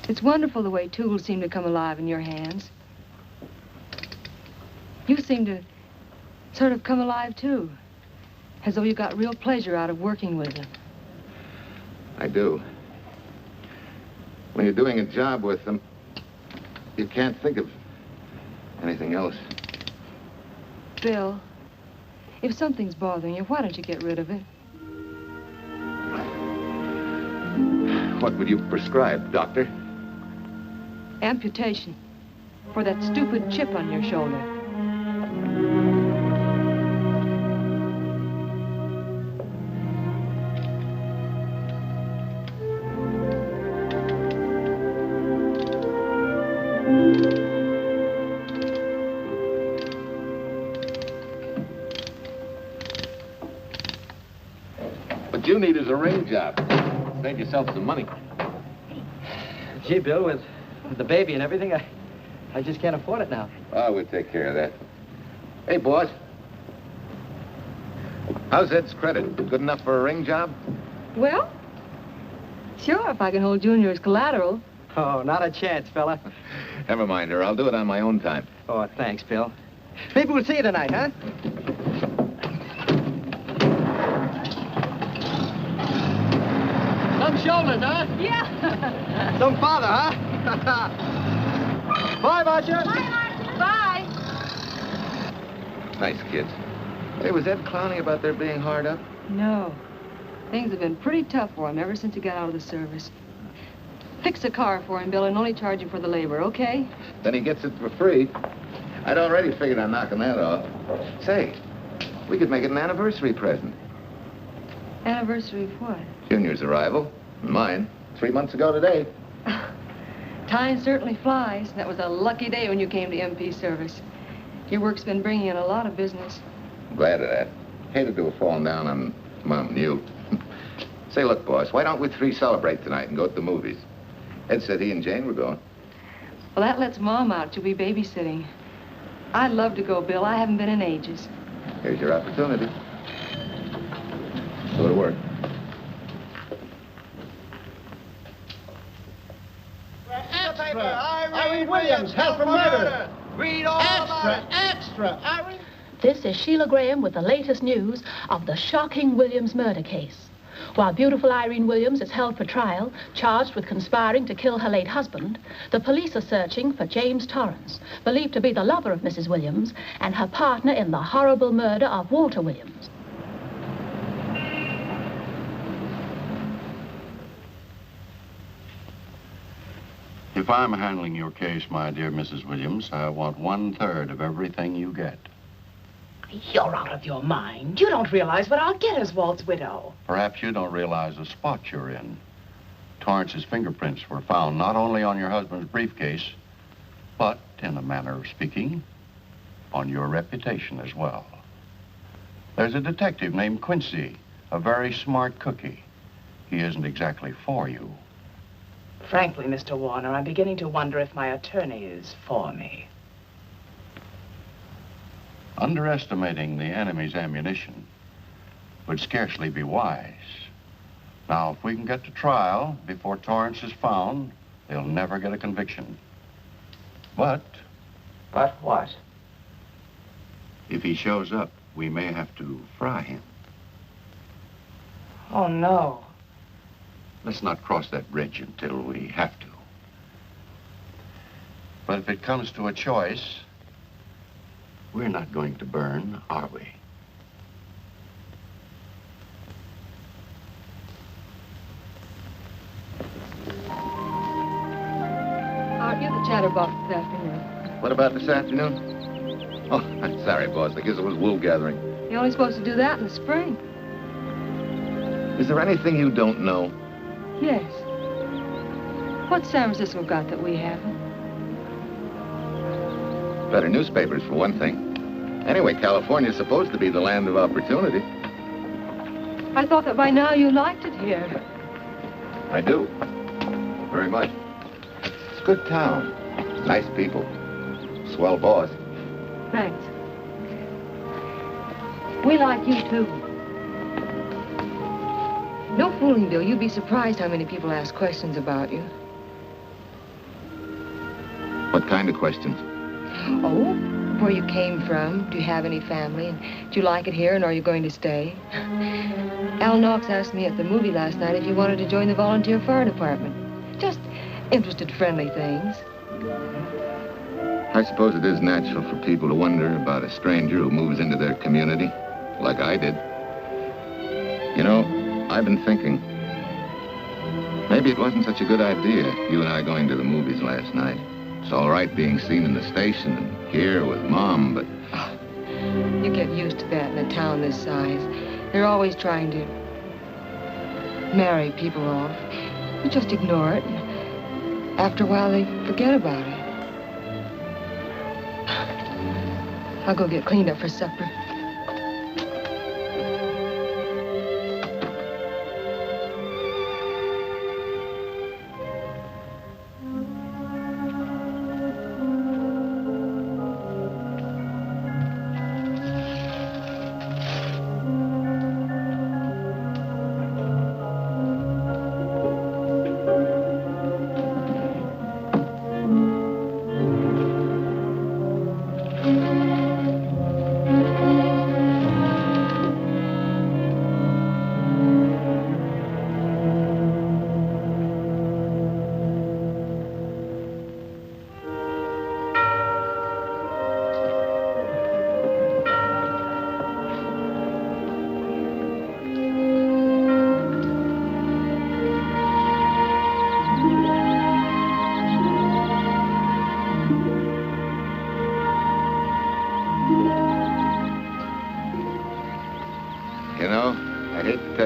It's wonderful the way tools seem to come alive in your hands. You seem to sort of come alive, too. As though you got real pleasure out of working with them. I do. When you're doing a job with them, you can't think of anything else. Bill, if something's bothering you, why don't you get rid of it? What would you prescribe, doctor? Amputation. For that stupid chip on your shoulder. What you need is a ring job. Save yourself some money. Gee, Bill, with the baby and everything, I just can't afford it now. Oh, we'll take care of that. Hey, boss. How's Ed's credit? Good enough for a ring job? Well, sure, if I can hold Junior as collateral. Oh, not a chance, fella. Never mind her. I'll do it on my own time. Oh, thanks, Bill. Maybe we'll see you tonight, huh? Some shoulders, huh? Yeah. Some father, huh? Bye, Marcia. Bye, Marcia. Bye. Nice kids. Hey, was Ed clowning about their being hard up? No. Things have been pretty tough for him ever since he got out of the service. Fix a car for him, Bill, and only charge him for the labor, okay? Then he gets it for free. I'd already figured on knocking that off. Say, we could make it an anniversary present. Anniversary of what? Junior's arrival, and mine, 3 months ago today. Time certainly flies. That was a lucky day when you came to MP service. Your work's been bringing in a lot of business. I'm glad of that. Hated to have fallen down on Mom and you. Say, look, boss, why don't we three celebrate tonight and go to the movies? Ed said he and Jane were going. Well, that lets Mom out. She'll be babysitting. I'd love to go, Bill. I haven't been in ages. Here's your opportunity. Go to work. Extra! Irene Williams, held for murder! Read all about it. Extra! Irene... This is Sheila Graham with the latest news of the shocking Williams murder case. While beautiful Irene Williams is held for trial, charged with conspiring to kill her late husband, the police are searching for James Torrance, believed to be the lover of Mrs. Williams and her partner in the horrible murder of Walter Williams. If I'm handling your case, my dear Mrs. Williams, I want 1/3 of everything you get. You're out of your mind. You don't realize what I'll get as Walt's widow. Perhaps you don't realize the spot you're in. Torrance's fingerprints were found not only on your husband's briefcase, But, in a manner of speaking, on your reputation as well. There's a detective named Quincy, a very smart cookie. He isn't exactly for you. Frankly, Mr. Warner, I'm beginning to wonder if my attorney is for me. Underestimating the enemy's ammunition would scarcely be wise. Now, if we can get to trial before Torrence is found, they'll never get a conviction. But... But what? If he shows up, we may have to fry him. Oh, no. Let's not cross that bridge until we have to. But if it comes to a choice, we're not going to burn, are we? Art, you're the chatterbox this afternoon. What about this afternoon? Oh, I'm sorry, boss. I guess it was wool gathering. You're only supposed to do that in the spring. Is there anything you don't know? Yes. What's San Francisco got that we haven't? Better newspapers, for one thing. Anyway, California's supposed to be the land of opportunity. I thought that by now you liked it here. I do. Very much. It's a good town. Nice people. Swell boss. Thanks. We like you, too. No fooling, Bill. You'd be surprised how many people ask questions about you. What kind of questions? Oh, where you came from. Do you have any family? And do you like it here, and are you going to stay? Al Knox asked me at the movie last night if you wanted to join the volunteer fire department. Just interested, friendly things. I suppose it is natural for people to wonder about a stranger who moves into their community, like I did. You know, I've been thinking. Maybe it wasn't such a good idea, you and I going to the movies last night. It's all right being seen in the station and here with Mom, but... You get used to that in a town this size. They're always trying to marry people off. You just ignore it, and after a while they forget about it. I'll go get cleaned up for supper.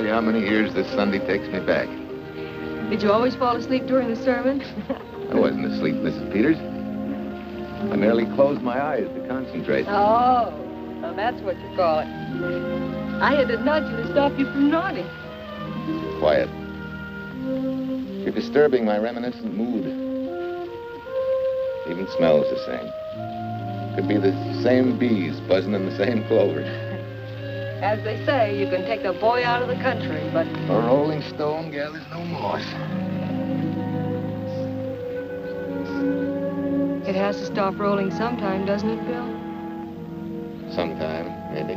How many years this Sunday takes me back. Did you always fall asleep during the sermon? I wasn't asleep, Mrs. Peters. I merely closed my eyes to concentrate. Oh, well, that's what you call it. I had to nudge you to stop you from nodding. Quiet. You're disturbing my reminiscent mood. Even smells the same. Could be the same bees buzzing in the same clover. As they say, you can take the boy out of the country, but... A rolling stone gathers no moss. It has to stop rolling sometime, doesn't it, Bill? Sometime, maybe.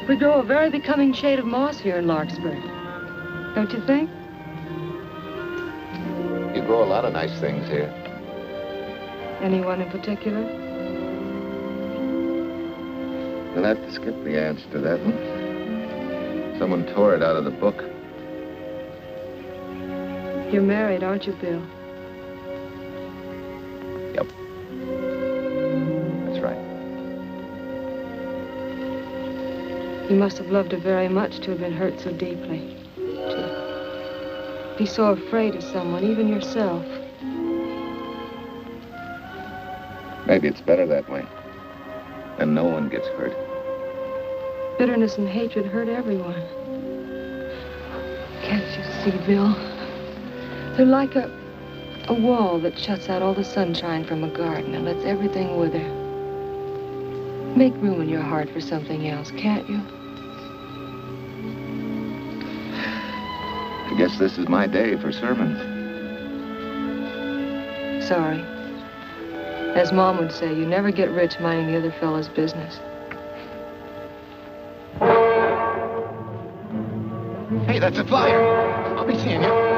We grow a very becoming shade of moss here in Larkspur. Don't you think? You grow a lot of nice things here. Anyone in particular? You'll have to skip the answer to that one. Someone tore it out of the book. You're married, aren't you, Bill? Yep. That's right. You must have loved her very much to have been hurt so deeply. To be so afraid of someone, even yourself. Maybe it's better that way. Then no one gets hurt. Bitterness and hatred hurt everyone. Can't you see, Bill? They're like a wall that shuts out all the sunshine from a garden and lets everything wither. Make room in your heart for something else, can't you? I guess this is my day for sermons. Sorry. As Mom would say, you never get rich minding the other fellow's business. Hey, that's a flyer. I'll be seeing you.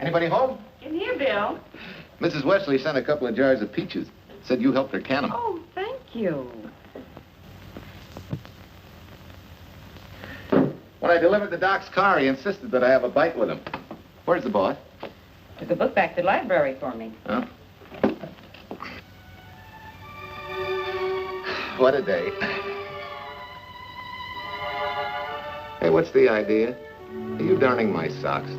Anybody home? In here, Bill. Mrs. Wesley sent a couple of jars of peaches. Said you helped her can them. Oh, thank you. When I delivered the doc's car, he insisted that I have a bite with him. Where's the boss? Took a book back to the library for me. Huh? What a day. Hey, what's the idea? Are you darning my socks?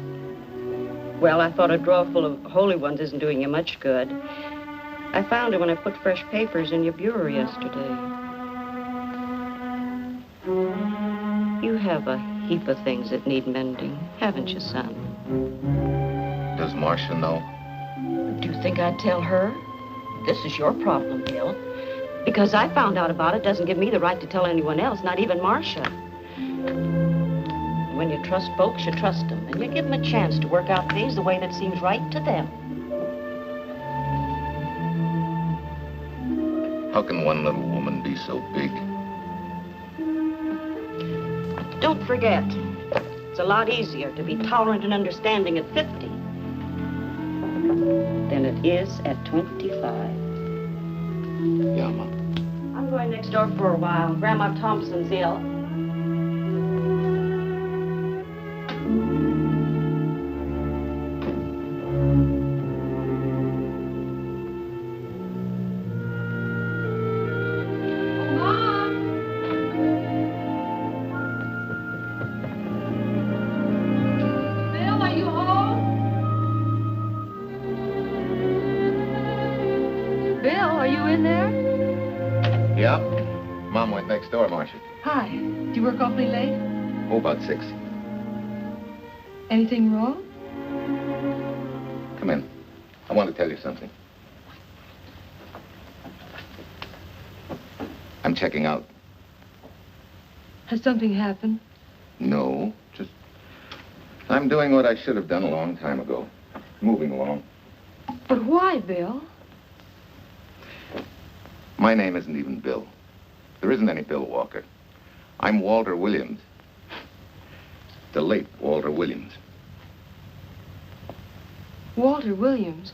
Well, I thought a drawer full of holy ones isn't doing you much good. I found it when I put fresh papers in your bureau yesterday. You have a heap of things that need mending, haven't you, son? Does Marcia know? Do you think I'd tell her? This is your problem, Bill. Because I found out about it doesn't give me the right to tell anyone else, not even Marcia. When you trust folks, you trust them, and you give them a chance to work out things the way that seems right to them. How can one little woman be so big? Don't forget, it's a lot easier to be tolerant and understanding at 50 than it is at 25. Yeah, Mom. I'm going next door for a while. Grandma Thompson's ill. Next door, Marcia. Hi. Do you work awfully late? Oh, about 6. Anything wrong? Come in. I want to tell you something. I'm checking out. Has something happened? No, just... I'm doing what I should have done a long time ago. Moving along. But why, Bill? My name isn't even Bill. There isn't any Bill Walker. I'm Walter Williams. The late Walter Williams. Walter Williams?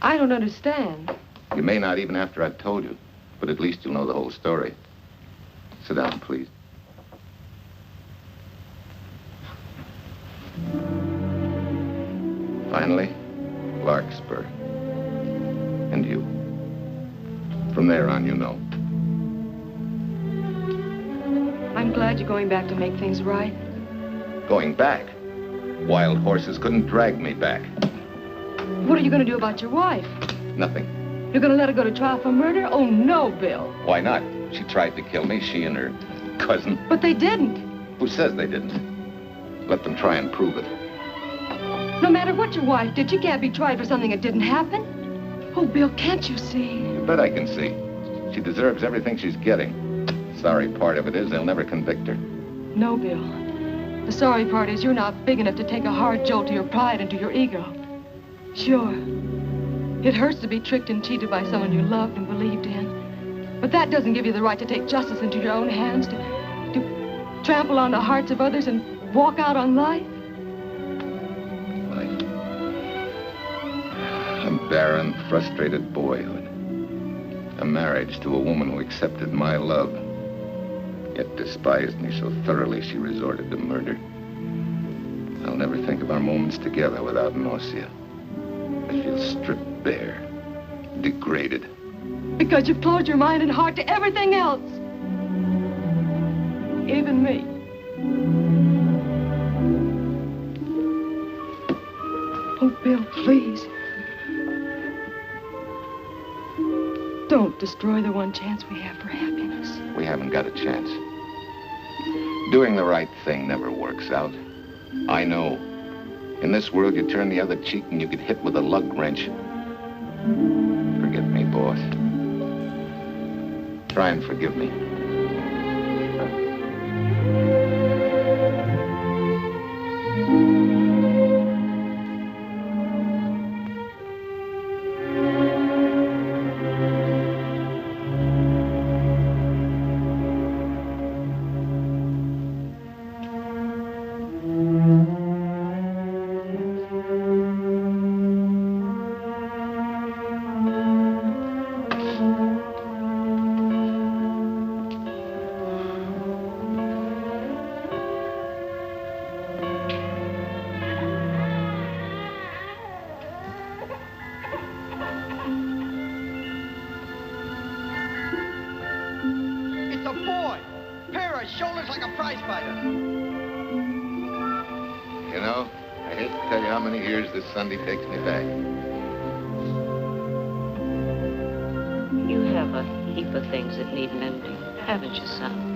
I don't understand. You may not even after I've told you, but at least you'll know the whole story. Sit down, please. Finally, Larkspur. And you. From there on, you know. I'm glad you're going back to make things right. Going back? Wild horses couldn't drag me back. What are you going to do about your wife? Nothing. You're going to let her go to trial for murder? Oh, no, Bill. Why not? She tried to kill me, she and her cousin. But they didn't. Who says they didn't? Let them try and prove it. No matter what your wife did, she can't be tried for something that didn't happen. Oh, Bill, can't you see? You bet I can see. She deserves everything she's getting. Sorry part of it is they'll never convict her. No, Bill. The sorry part is you're not big enough to take a hard jolt to your pride and to your ego. Sure. It hurts to be tricked and cheated by someone you loved and believed in. But that doesn't give you the right to take justice into your own hands, to trample on the hearts of others and walk out on life. A barren, frustrated boyhood. A marriage to a woman who accepted my love, yet despised me so thoroughly she resorted to murder. I'll never think of our moments together without nausea. I feel stripped bare, degraded. Because you've closed your mind and heart to everything else. Even me. Oh, Bill, please. Don't destroy the one chance we have for happiness. We haven't got a chance. Doing the right thing never works out. I know. In this world, you turn the other cheek and you get hit with a lug wrench. Forget me, boss. Try and forgive me. Sunday takes me back. You have a heap of things that need mending, haven't you, son?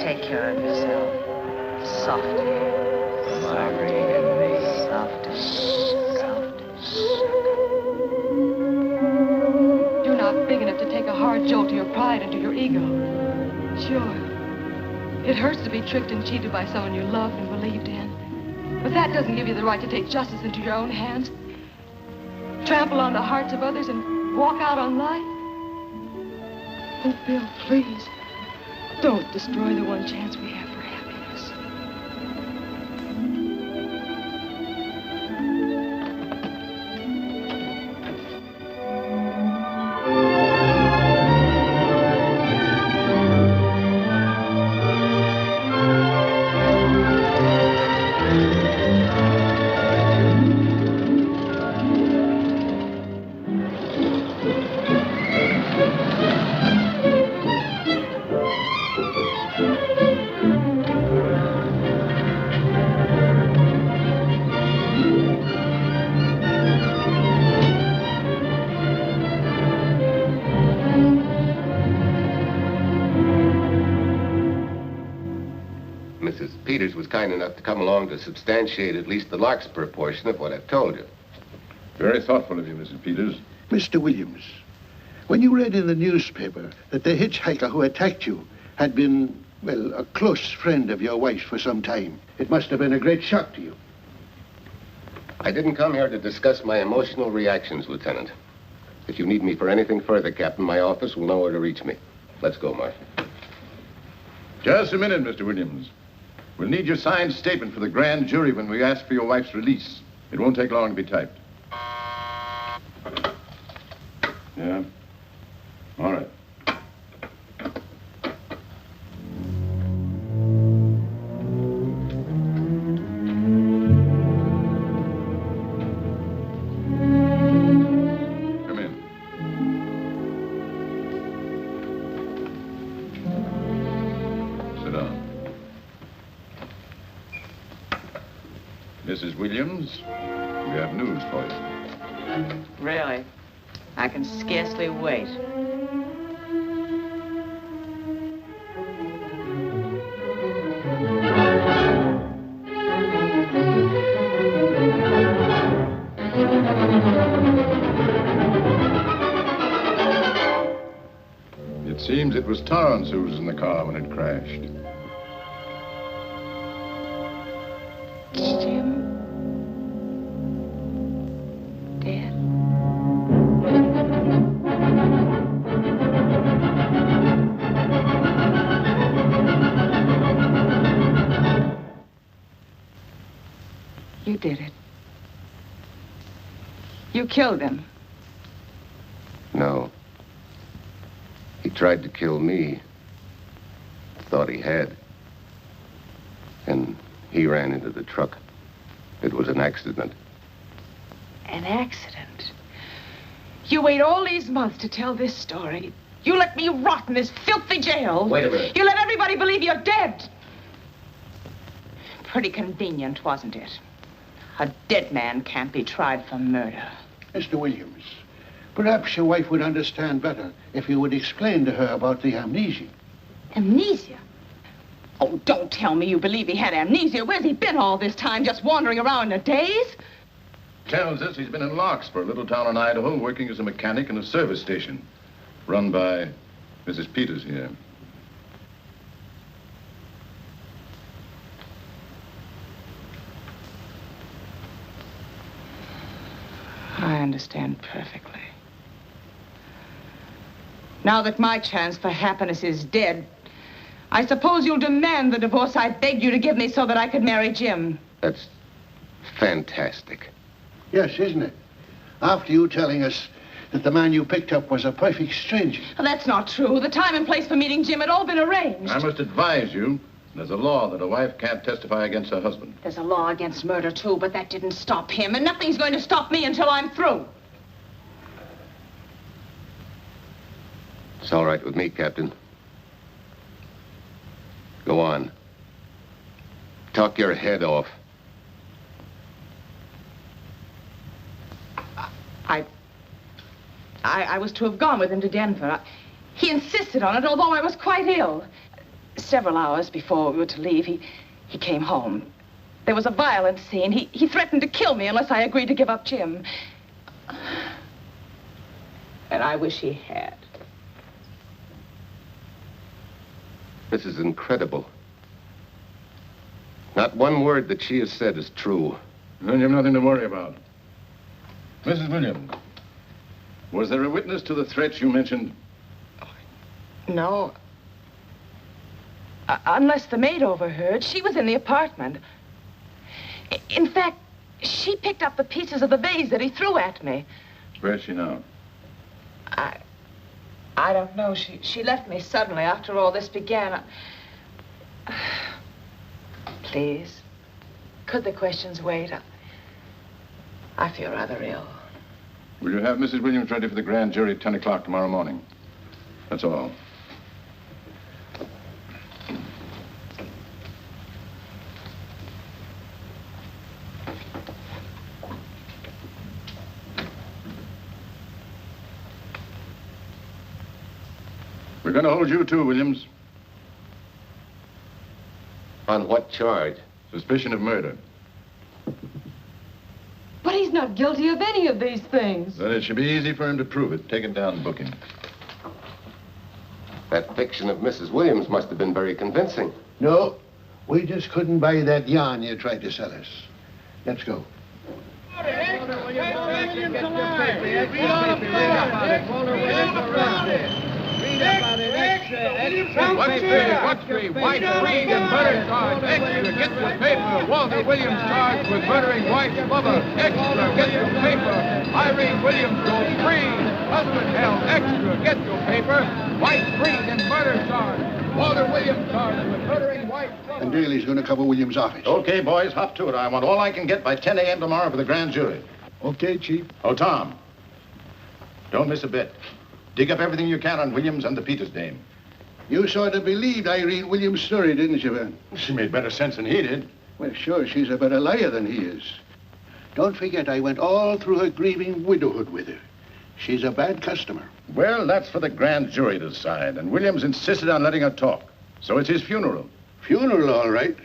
Take care of yourself. Soft hair. Sorry. Soft and big enough to take a hard jolt to your pride and to your ego. Sure. It hurts to be tricked and cheated by someone you loved and believed in. But that doesn't give you the right to take justice into your own hands, trample on the hearts of others, and walk out on life. Oh, Bill, please, don't destroy the one chance we have for happiness. Kind enough to come along to substantiate at least the Larkspur portion of what I've told you. Very thoughtful of you, Mrs. Peters. Mr. Williams, when you read in the newspaper that the hitchhiker who attacked you had been, well, a close friend of your wife's for some time, it must have been a great shock to you. I didn't come here to discuss my emotional reactions, Lieutenant. If you need me for anything further, Captain, my office will know where to reach me. Let's go, Mark. Just a minute, Mr. Williams. We'll need your signed statement for the grand jury when we ask for your wife's release. It won't take long to be typed. Yeah? All right. Come in. Sit down. Mrs. Williams, we have news for you. Really? I can scarcely wait. It seems it was Torrence who was in the car when it crashed. Jim? Dead? You did it. You killed him. No. He tried to kill me. Thought he had. And he ran into the truck. It was an accident. An accident? You wait all these months to tell this story. You let me rot in this filthy jail. Wait a minute. You let everybody believe you're dead. Pretty convenient, wasn't it? A dead man can't be tried for murder. Mr. Williams, perhaps your wife would understand better if you would explain to her about the amnesia. Amnesia? Oh, don't tell me you believe he had amnesia. Where's he been all this time, just wandering around in a daze? Tells us he's been in Larkspur, a little town in Idaho, working as a mechanic in a service station, run by Mrs. Peters here. I understand perfectly. Now that my chance for happiness is dead, I suppose you'll demand the divorce I begged you to give me so that I could marry Jim. That's fantastic. Yes, isn't it? After you telling us that the man you picked up was a perfect stranger. Well, that's not true. The time and place for meeting Jim had all been arranged. I must advise you, there's a law that a wife can't testify against her husband. There's a law against murder, too, but that didn't stop him, and nothing's going to stop me until I'm through. It's all right with me, Captain. Go on. Talk your head off. I was to have gone with him to Denver. He insisted on it, although I was quite ill. Several hours before we were to leave, he came home. There was a violent scene. He threatened to kill me unless I agreed to give up Jim. And I wish he had. This is incredible. Not one word that she has said is true. Then you have nothing to worry about. Mrs. Williams, was there a witness to the threats you mentioned? No. Unless the maid overheard. She was in the apartment. In fact, she picked up the pieces of the vase that he threw at me. Where's she now? I don't know. She left me suddenly after all this began. Please, could the questions wait? I feel rather ill. Will you have Mrs. Williams ready for the grand jury at 10 o'clock tomorrow morning? That's all. We're going to hold you too, Williams. On what charge? Suspicion of murder. But he's not guilty of any of these things. Then it should be easy for him to prove it. Take it down and book him. That fiction of Mrs. Williams must have been very convincing. No, we just couldn't buy that yarn you tried to sell us. Let's go. What's the white freed and murder charge? Extra, get your paper. Walter Williams charged with murdering wife's lover. Extra, get your paper. Irene Williams goes free. Husband held. Extra, get your paper. White freed and murder charge. Walter Williams charged with murdering wife's lover. And Daly's going to cover Williams' office. Okay, boys, hop to it. I want all I can get by 10 a.m. tomorrow for the grand jury. Okay, Chief. Oh, Tom, don't miss a bit. Dig up everything you can on Williams and the Peters dame. You sort of believed Irene Williams' story, didn't you, Ben? She made better sense than he did. Well, sure, she's a better liar than he is. Don't forget, I went all through her grieving widowhood with her. She's a bad customer. Well, that's for the grand jury to decide, and Williams insisted on letting her talk. So it's his funeral. Funeral, all right.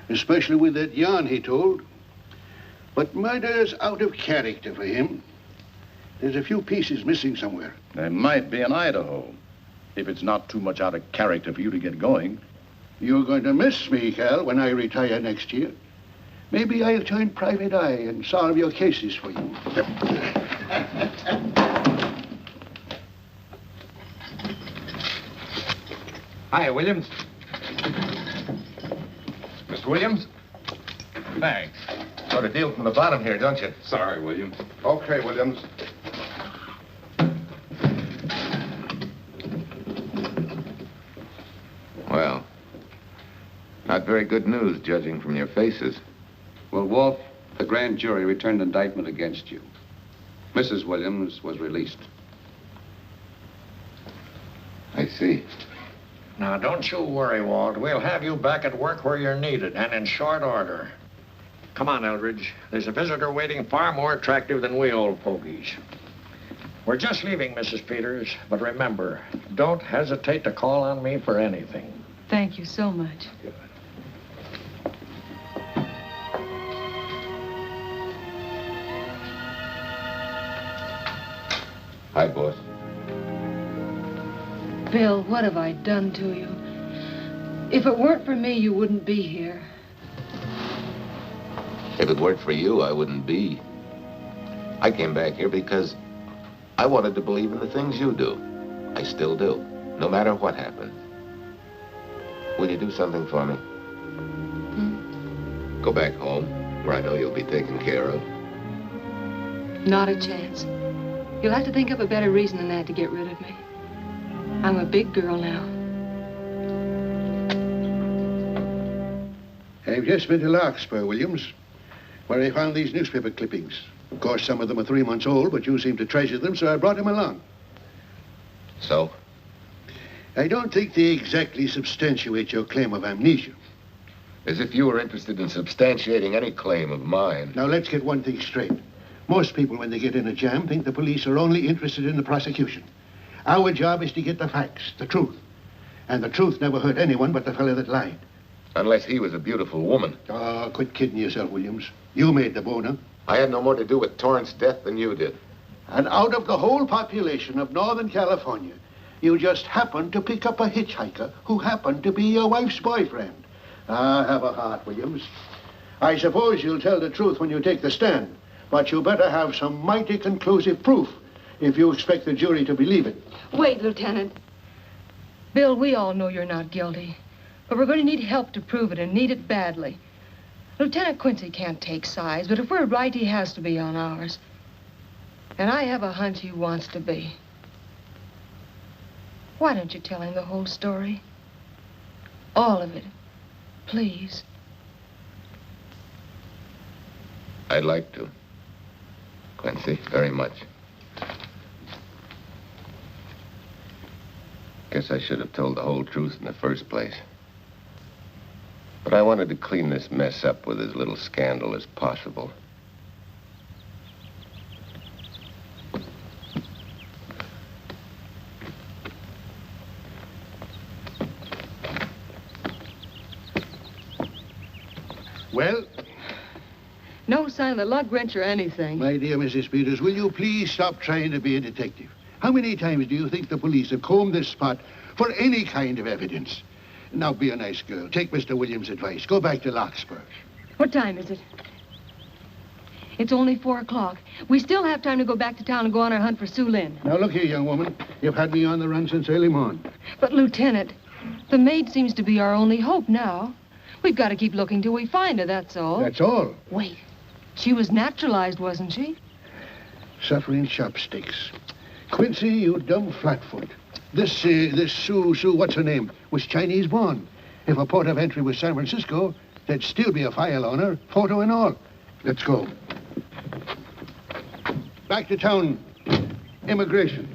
Especially with that yarn he told. But murder's out of character for him. There's a few pieces missing somewhere. There might be in Idaho, if it's not too much out of character for you to get going. You're going to miss me, Cal, when I retire next year. Maybe I'll join Private Eye and solve your cases for you. Hi, Williams. Mr. Williams? Thanks. Got a deal from the bottom here, don't you? Sorry, Williams. Okay, Williams. Well, not very good news, judging from your faces. Well, Walt, the grand jury returned indictment against you. Mrs. Williams was released. I see. Now, don't you worry, Walt. We'll have you back at work where you're needed, and in short order. Come on, Eldridge. There's a visitor waiting far more attractive than we old fogies. We're just leaving, Mrs. Peters, but remember, don't hesitate to call on me for anything. Thank you so much. Hi, boss. Bill, what have I done to you? If it weren't for me, you wouldn't be here. If it weren't for you, I wouldn't be. I came back here because I wanted to believe in the things you do. I still do, no matter what happened. Will you do something for me? Go back home, where I know you'll be taken care of. Not a chance. You'll have to think up a better reason than that to get rid of me. I'm a big girl now. I've just been to Larkspur, Williams, where I found these newspaper clippings. Of course, some of them are 3 months old, but you seem to treasure them, so I brought them along. So? I don't think they exactly substantiate your claim of amnesia. As if you were interested in substantiating any claim of mine. Now, let's get one thing straight. Most people, when they get in a jam, think the police are only interested in the prosecution. Our job is to get the facts, the truth. And the truth never hurt anyone but the fellow that lied. Unless he was a beautiful woman. Oh, quit kidding yourself, Williams. You made the boner. I had no more to do with Torrance's death than you did. And out of the whole population of Northern California, you just happened to pick up a hitchhiker who happened to be your wife's boyfriend. Ah, have a heart, Williams. I suppose you'll tell the truth when you take the stand, but you better have some mighty conclusive proof if you expect the jury to believe it. Wait, Lieutenant. Bill, we all know you're not guilty, but we're going to need help to prove it, and need it badly. Lieutenant Quincy can't take sides, but if we're right, he has to be on ours. And I have a hunch he wants to be. Why don't you tell him the whole story? All of it. Please. I'd like to. Quincy, very much. Guess I should have told the whole truth in the first place. But I wanted to clean this mess up with as little scandal as possible. Well? No sign of the lug wrench or anything. My dear Mrs. Peters, will you please stop trying to be a detective? How many times do you think the police have combed this spot for any kind of evidence? Now, be a nice girl. Take Mr. Williams' advice. Go back to Larkspur. What time is it? It's only 4 o'clock. We still have time to go back to town and go on our hunt for Sue Lynn. Now, look here, young woman. You've had me on the run since early morning. But, Lieutenant, the maid seems to be our only hope now. We've got to keep looking till we find her, that's all. That's all? Wait. She was naturalized, wasn't she? Suffering chopsticks. Quincy, you dumb flatfoot. This Sue, what's her name, was Chinese born. If her port of entry was San Francisco, there'd still be a file on her, photo and all. Let's go. Back to town. Immigration.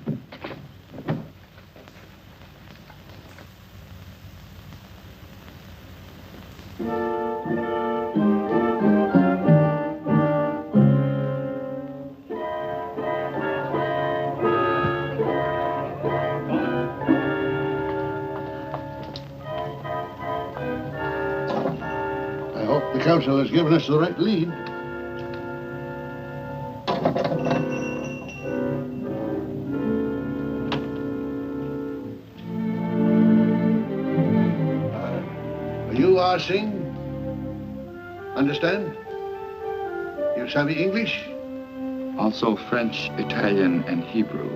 counsel has given us the right lead. You are sing? Understand? You savvy English? Also French, Italian, and Hebrew.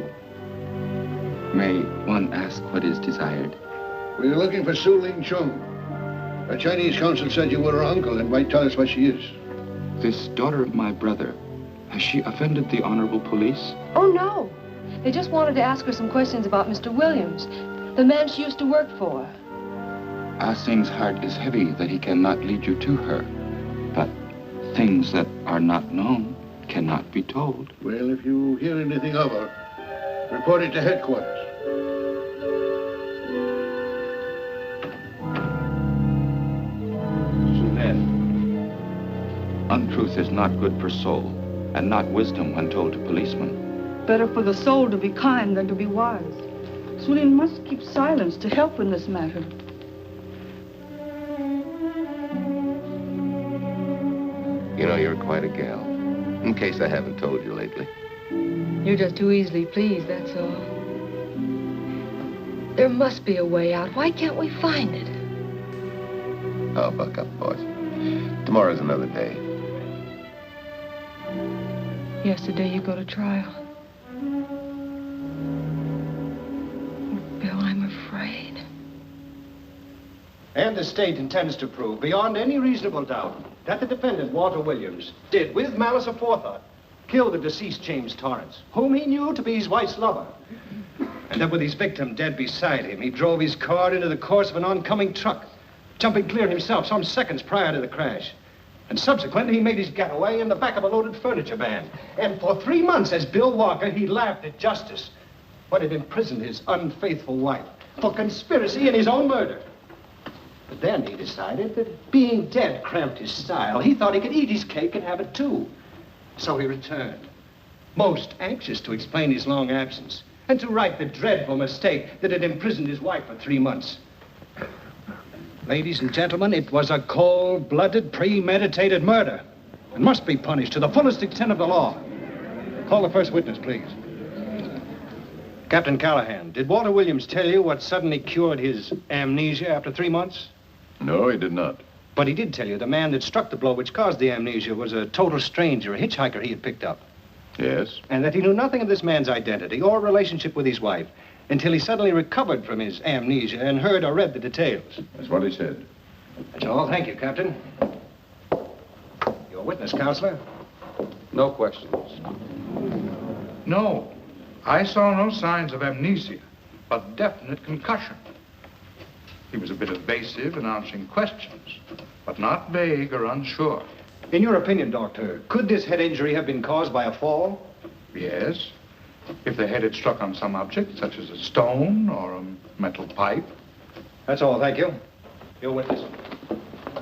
May one ask what is desired? We're looking for Su Ling Chung. A Chinese consul said you were her uncle and might tell us what she is. This daughter of my brother, has she offended the honorable police? Oh, no. They just wanted to ask her some questions about Mr. Williams, the man she used to work for. Ah Sing's heart is heavy that he cannot lead you to her. But things that are not known cannot be told. Well, if you hear anything of her, report it to headquarters. Untruth is not good for soul, and not wisdom when told to policemen. Better for the soul to be kind than to be wise. Sulin must keep silence to help in this matter. You know, you're quite a gal. In case I haven't told you lately. You're just too easily pleased, that's all. There must be a way out. Why can't we find it? Oh, buck up, boys. Tomorrow's another day. Yesterday you go to trial. Bill, I'm afraid. And the state intends to prove, beyond any reasonable doubt, that the defendant, Walter Williams, did, with malice aforethought, kill the deceased James Torrance, whom he knew to be his wife's lover. And that with his victim dead beside him, he drove his car into the course of an oncoming truck, jumping clear himself some seconds prior to the crash. And subsequently, he made his getaway in the back of a loaded furniture van. And for 3 months, as Bill Walker, he laughed at justice when it imprisoned his unfaithful wife for conspiracy in his own murder. But then he decided that being dead cramped his style. He thought he could eat his cake and have it too. So he returned, most anxious to explain his long absence and to right the dreadful mistake that had imprisoned his wife for 3 months. Ladies and gentlemen, it was a cold-blooded, premeditated murder and must be punished to the fullest extent of the law. Call the first witness, please. Captain Callahan, did Walter Williams tell you what suddenly cured his amnesia after 3 months? No, he did not. But he did tell you the man that struck the blow which caused the amnesia was a total stranger, a hitchhiker he had picked up. Yes. And that he knew nothing of this man's identity or relationship with his wife until he suddenly recovered from his amnesia and heard or read the details. That's what he said. That's all. Thank you, Captain. Your witness, Counselor. No questions. No. I saw no signs of amnesia, but definite concussion. He was a bit evasive in answering questions, but not vague or unsure. In your opinion, Doctor, could this head injury have been caused by a fall? Yes. If the head had struck on some object, such as a stone or a metal pipe. That's all, thank you. Your witness.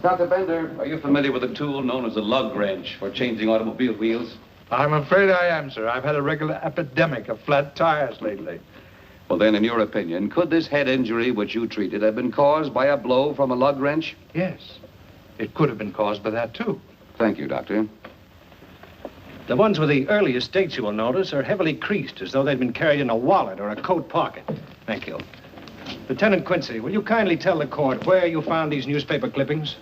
Dr. Bender, are you familiar with a tool known as a lug wrench for changing automobile wheels? I'm afraid I am, sir. I've had a regular epidemic of flat tires lately. Well, then, in your opinion, could this head injury which you treated have been caused by a blow from a lug wrench? Yes. It could have been caused by that, too. Thank you, Doctor. The ones with the earliest dates, you will notice, are heavily creased, as though they'd been carried in a wallet or a coat pocket. Thank you. Lieutenant Quincy, will you kindly tell the court where you found these newspaper clippings?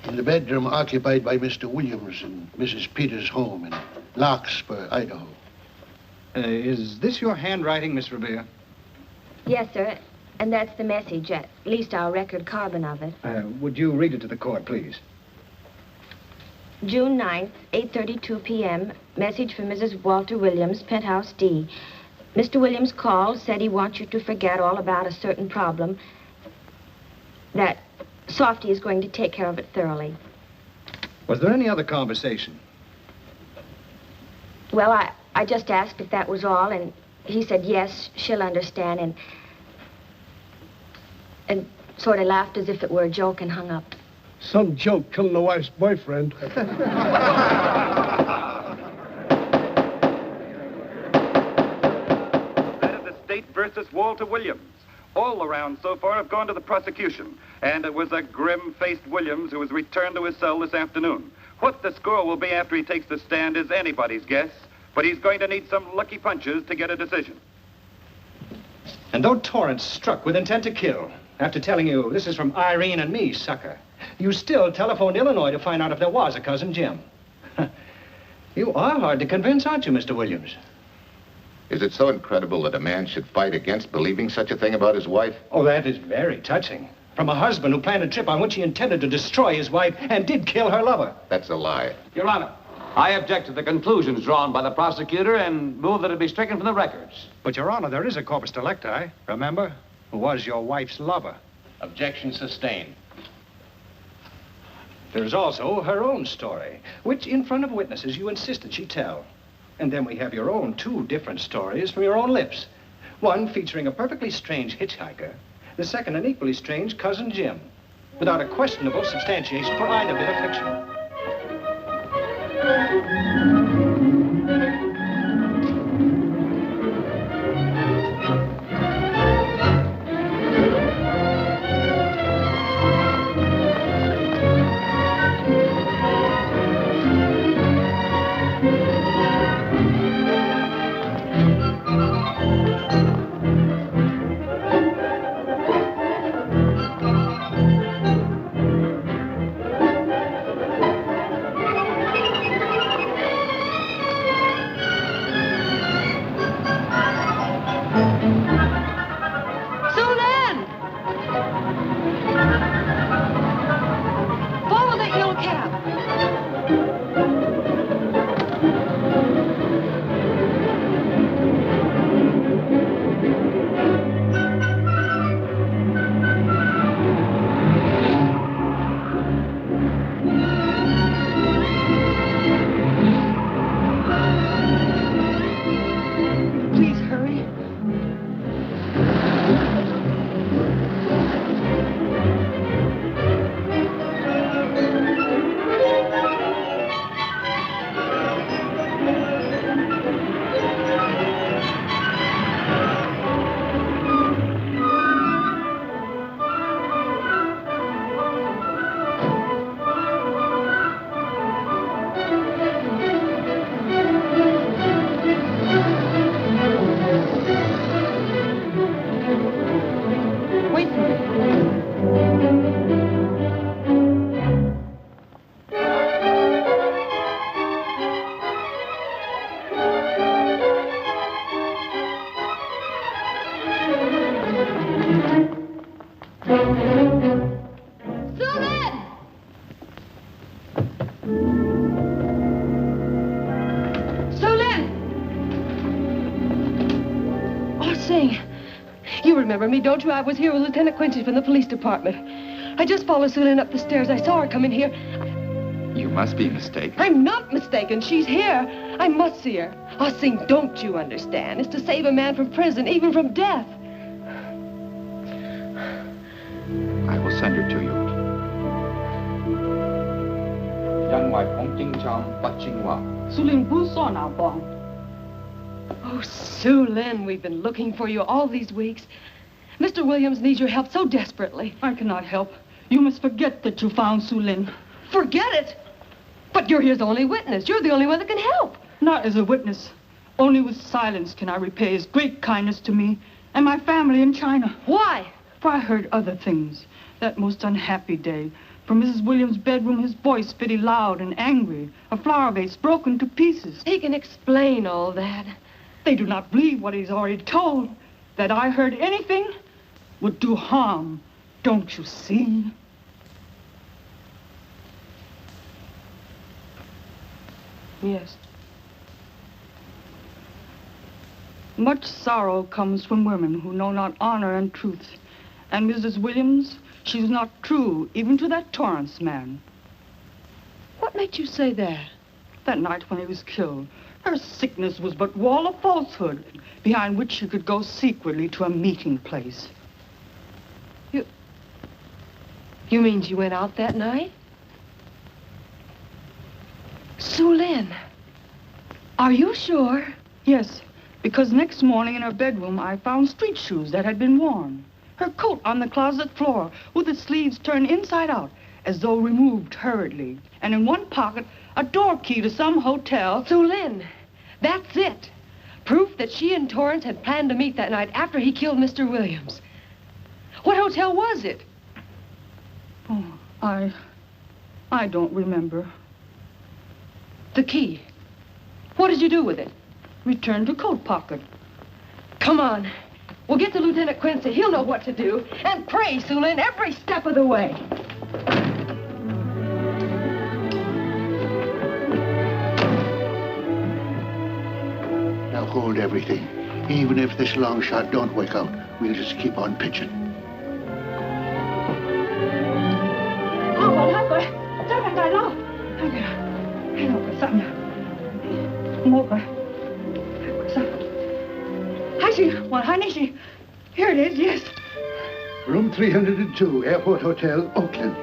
In the bedroom occupied by Mr. Williams and Mrs. Peters' home in Larkspur, Idaho. Is this your handwriting, Miss Revere? Yes, sir. And that's the message, at least our record carbon of it. Would you read it to the court, please? June 9th, 8:32 p.m. Message for Mrs. Walter Williams, Penthouse D. Mr. Williams called, said he wants you to forget all about a certain problem, that Softy is going to take care of it thoroughly. Was there any other conversation? Well, I just asked if that was all, and he said yes, she'll understand, and sort of laughed as if it were a joke and hung up. Some joke killing the wife's boyfriend. That is the state versus Walter Williams. All the rounds so far have gone to the prosecution, And it was a grim-faced Williams who was returned to his cell this afternoon. What the score will be after he takes the stand is anybody's guess, but he's going to need some lucky punches to get a decision. And though Torrence struck with intent to kill, after telling you this is from Irene and me, sucker, you still telephoned Illinois to find out if there was a cousin Jim. You are hard to convince, aren't you, Mr. Williams? Is it so incredible that a man should fight against believing such a thing about his wife? Oh, that is very touching. From a husband who planned a trip on which he intended to destroy his wife and did kill her lover. That's a lie. Your Honor, I object to the conclusions drawn by the prosecutor and move that it be stricken from the records. But, Your Honor, there is a corpus delicti, remember? Who was your wife's lover. Objection sustained. There's also her own story, which in front of witnesses you insisted she tell. And then we have your own two different stories from your own lips. One featuring a perfectly strange hitchhiker, the second an equally strange cousin Jim, without a questionable substantiation for either bit of fiction. Remember me, don't you? I was here with Lieutenant Quincy from the police department. I just followed Sulin up the stairs. I saw her come in here. You must be mistaken. I'm not mistaken. She's here. I must see her. Ah, Sing, don't you understand? It's to save a man from prison, even from death. I will send her to you. Oh, Sulin, we've been looking for you all these weeks. Mr. Williams needs your help so desperately. I cannot help. You must forget that you found Sulin. Forget it? But you're his only witness. You're the only one that can help. Not as a witness. Only with silence can I repay his great kindness to me and my family in China. Why? For I heard other things. That most unhappy day. From Mrs. Williams' bedroom, his voice very loud and angry. A flower vase broken to pieces. He can explain all that. They do not believe what he's already told. That I heard anything would do harm. Don't you see? Yes. Much sorrow comes from women who know not honor and truth. And Mrs. Williams, she was not true even to that Torrence man. What made you say that? That night when he was killed. Her sickness was but wall of falsehood, behind which she could go secretly to a meeting place. You mean she went out that night? Sulin, are you sure? Yes, because next morning in her bedroom I found street shoes that had been worn. Her coat on the closet floor, with its sleeves turned inside out, as though removed hurriedly. And in one pocket, a door key to some hotel. Sue Lin, that's it. Proof that she and Torrance had planned to meet that night after he killed Mr. Williams. What hotel was it? Oh, I don't remember. The key. What did you do with it? Returned to coat pocket. Come on. We'll get to Lieutenant Quincy. He'll know what to do. And pray, Sue Lin, every step of the way. Now hold everything. Even if this long shot don't work out, we'll just keep on pitching. Here it is, yes. Room 302, Airport Hotel, Oakland.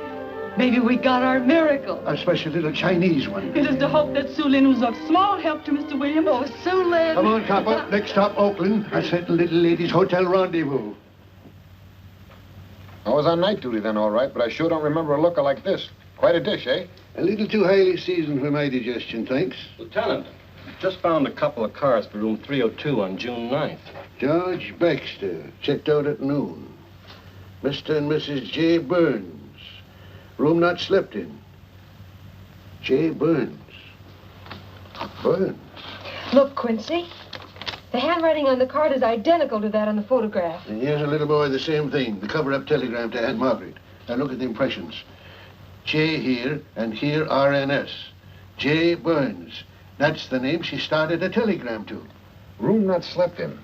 Maybe we got our miracle. A special little Chinese one. It is to hope that Sue Lin was of small help to Mr. Williams. Oh, Sue Lin. Come on, copper. Next stop, Oakland. I set the little lady's hotel rendezvous. I was on night duty then, all right, but I sure don't remember a looker like this. Quite a dish, eh? A little too highly seasoned for my digestion, thanks. Lieutenant, just found a couple of cars for room 302 on June 9th. George Baxter, checked out at noon. Mr. and Mrs. J. Burns. Room not slept in. J. Burns. Burns. Look, Quincy. The handwriting on the card is identical to that on the photograph. And here's a little boy, the same thing. The cover-up telegram to Aunt Margaret. Now look at the impressions. J here, and here RNS. J. Burns. That's the name she started a telegram to. Room not slept in.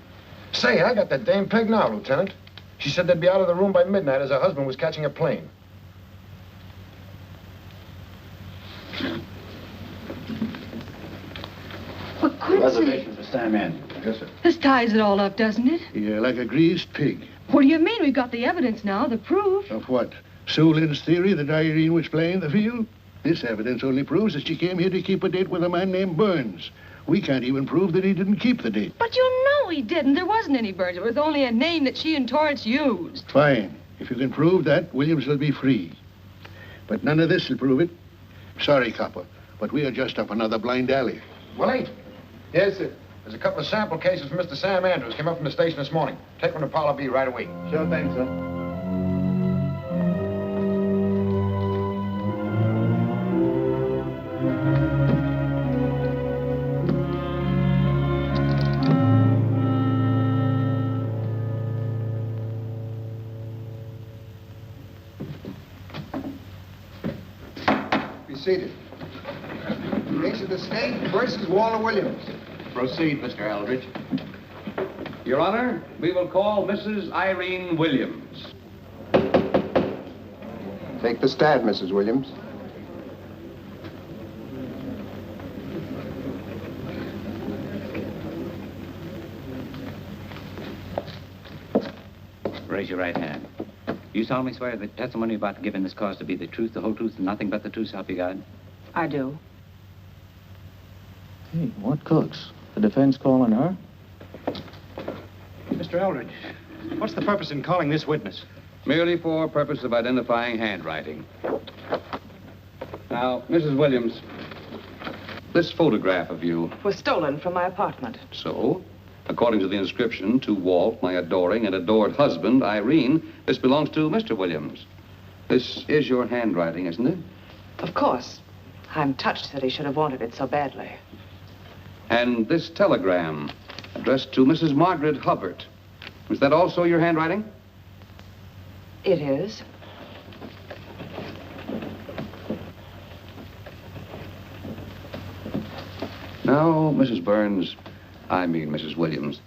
Say, I got that dame pegged now, Lieutenant. She said they'd be out of the room by midnight as her husband was catching a plane. But Quincy... Reservation for Sam Andrews. Yes, sir. This ties it all up, doesn't it? Yeah, like a greased pig. What do you mean? We've got the evidence now, the proof. Of what? Sue Lin's theory that Irene was playing the field? This evidence only proves that she came here to keep a date with a man named Burns. We can't even prove that he didn't keep the date. But you know he didn't. There wasn't any Burns. It was only a name that she and Torrance used. Fine. If you can prove that, Williams will be free. But none of this will prove it. Sorry, copper, but we are just up another blind alley. Willie? Yes, sir. There's a couple of sample cases for Mr. Sam Andrews. Came up from the station this morning. Take them to Parlor B right away. Sure thing, sir. Seated. Case of the state versus Walter Williams. Proceed, Mr. Aldrich. Your Honor, we will call Mrs. Irene Williams. Take the stand, Mrs. Williams. Raise your right hand. You solemnly swear that the testimony about to give in this cause to be the truth, the whole truth, and nothing but the truth, so help you God? I do. Hey, what cooks? The defense calling her? Mr. Eldridge, what's the purpose in calling this witness? Merely for purpose of identifying handwriting. Now, Mrs. Williams, this photograph of you... Was stolen from my apartment. So, according to the inscription, to Walt, my adoring and adored husband, Irene, this belongs to Mr. Williams. This is your handwriting, isn't it? Of course. I'm touched that he should have wanted it so badly. And this telegram, addressed to Mrs. Margaret Hubbard, is that also your handwriting? It is. Now, Mrs. Burns, I mean Mrs. Williams,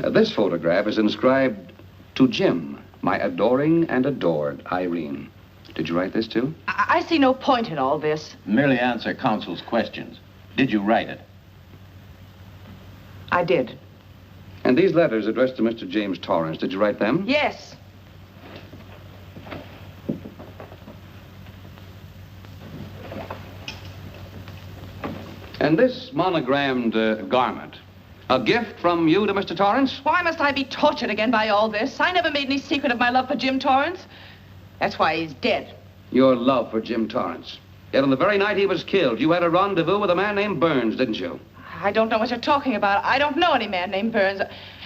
this photograph is inscribed to Jim, my adoring and adored Irene. Did you write this, too? I see no point in all this. Merely answer counsel's questions. Did you write it? I did. And these letters addressed to Mr. James Torrance, did you write them? Yes. And this monogrammed garment, A gift from you to Mr. Torrance? Why must I be tortured again by all this? I never made any secret of my love for Jim Torrance. That's why he's dead. Your love for Jim Torrance. Yet on the very night he was killed, you had a rendezvous with a man named Burns, didn't you? I don't know what you're talking about. I don't know any man named Burns.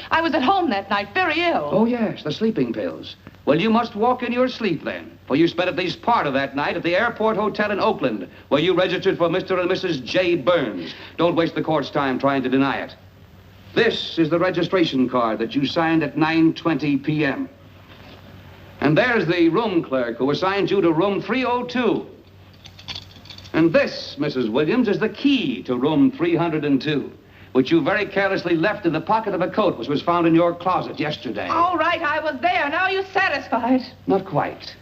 I was at home that night, very ill. Oh, yes, the sleeping pills. Well, you must walk in your sleep then, for you spent at least part of that night at the Airport Hotel in Oakland, where you registered for Mr. and Mrs. J. Burns. Don't waste the court's time trying to deny it. This is the registration card that you signed at 9:20 p.m. And there's the room clerk who assigned you to room 302. And this, Mrs. Williams, is the key to room 302, which you very carelessly left in the pocket of a coat which was found in your closet yesterday. All right, I was there. Now you're satisfied. Not quite.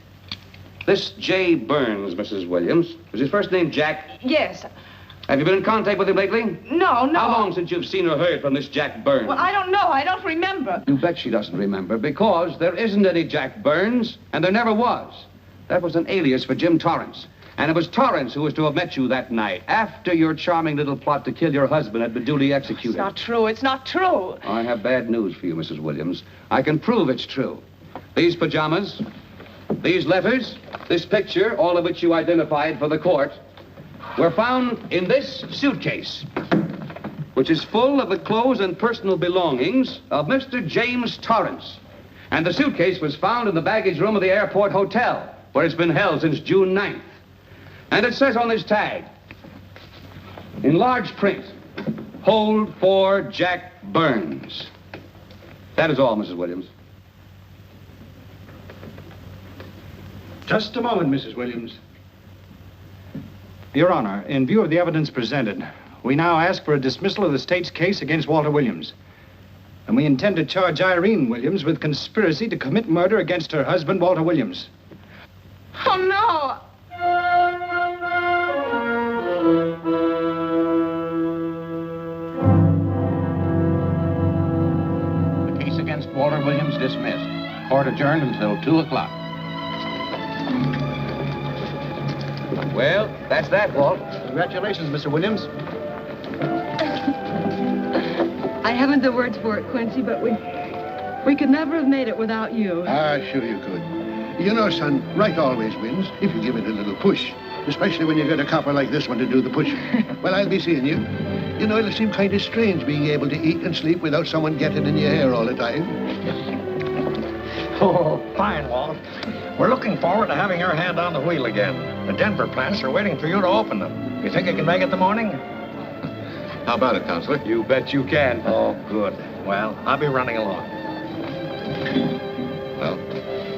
This J. Burns, Mrs. Williams, was his first name Jack? Yes. Have you been in contact with him lately? No. How long since you've seen or heard from this Jack Burns? Well, I don't know. I don't remember. You bet she doesn't remember, because there isn't any Jack Burns, and there never was. That was an alias for Jim Torrance. And it was Torrance who was to have met you that night, after your charming little plot to kill your husband had been duly executed. It's not true. It's not true. I have bad news for you, Mrs. Williams. I can prove it's true. These pajamas, these letters, this picture, all of which you identified for the court, were found in this suitcase, which is full of the clothes and personal belongings of Mr. James Torrance. And the suitcase was found in the baggage room of the Airport Hotel, where it's been held since June 9th. And it says on this tag, in large print, hold for Jack Burns. That is all, Mrs. Williams. Just a moment, Mrs. Williams. Your Honor, in view of the evidence presented, we now ask for a dismissal of the state's case against Walter Williams. And we intend to charge Irene Williams with conspiracy to commit murder against her husband, Walter Williams. Oh, no. The case against Walter Williams dismissed. Court adjourned until 2 o'clock. Well, that's that, Walt. Congratulations, Mr. Williams. I haven't the words for it, Quincy, but we could never have made it without you. Ah, sure you could. You know, son, right always wins if you give it a little push. Especially when you get a copper like this one to do the pushing. Well, I'll be seeing you. You know, it'll seem kind of strange being able to eat and sleep without someone getting in your hair all the time. Oh, fine, Walt. We're looking forward to having your hand on the wheel again. The Denver plants are waiting for you to open them. You think you can make it in the morning? How about it, Counselor? You bet you can. Oh, good. Well, I'll be running along. Well,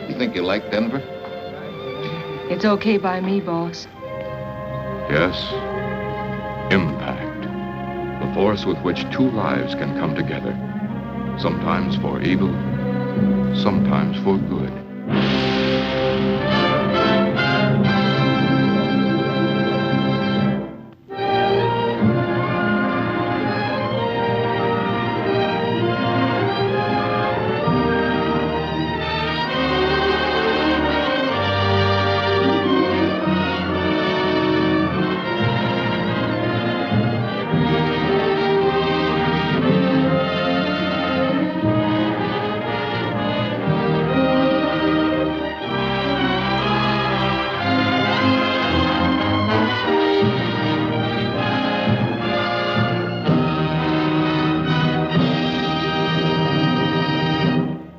you think you like Denver? It's okay by me, boss. Yes, impact. The force with which two lives can come together. Sometimes for evil, sometimes for good.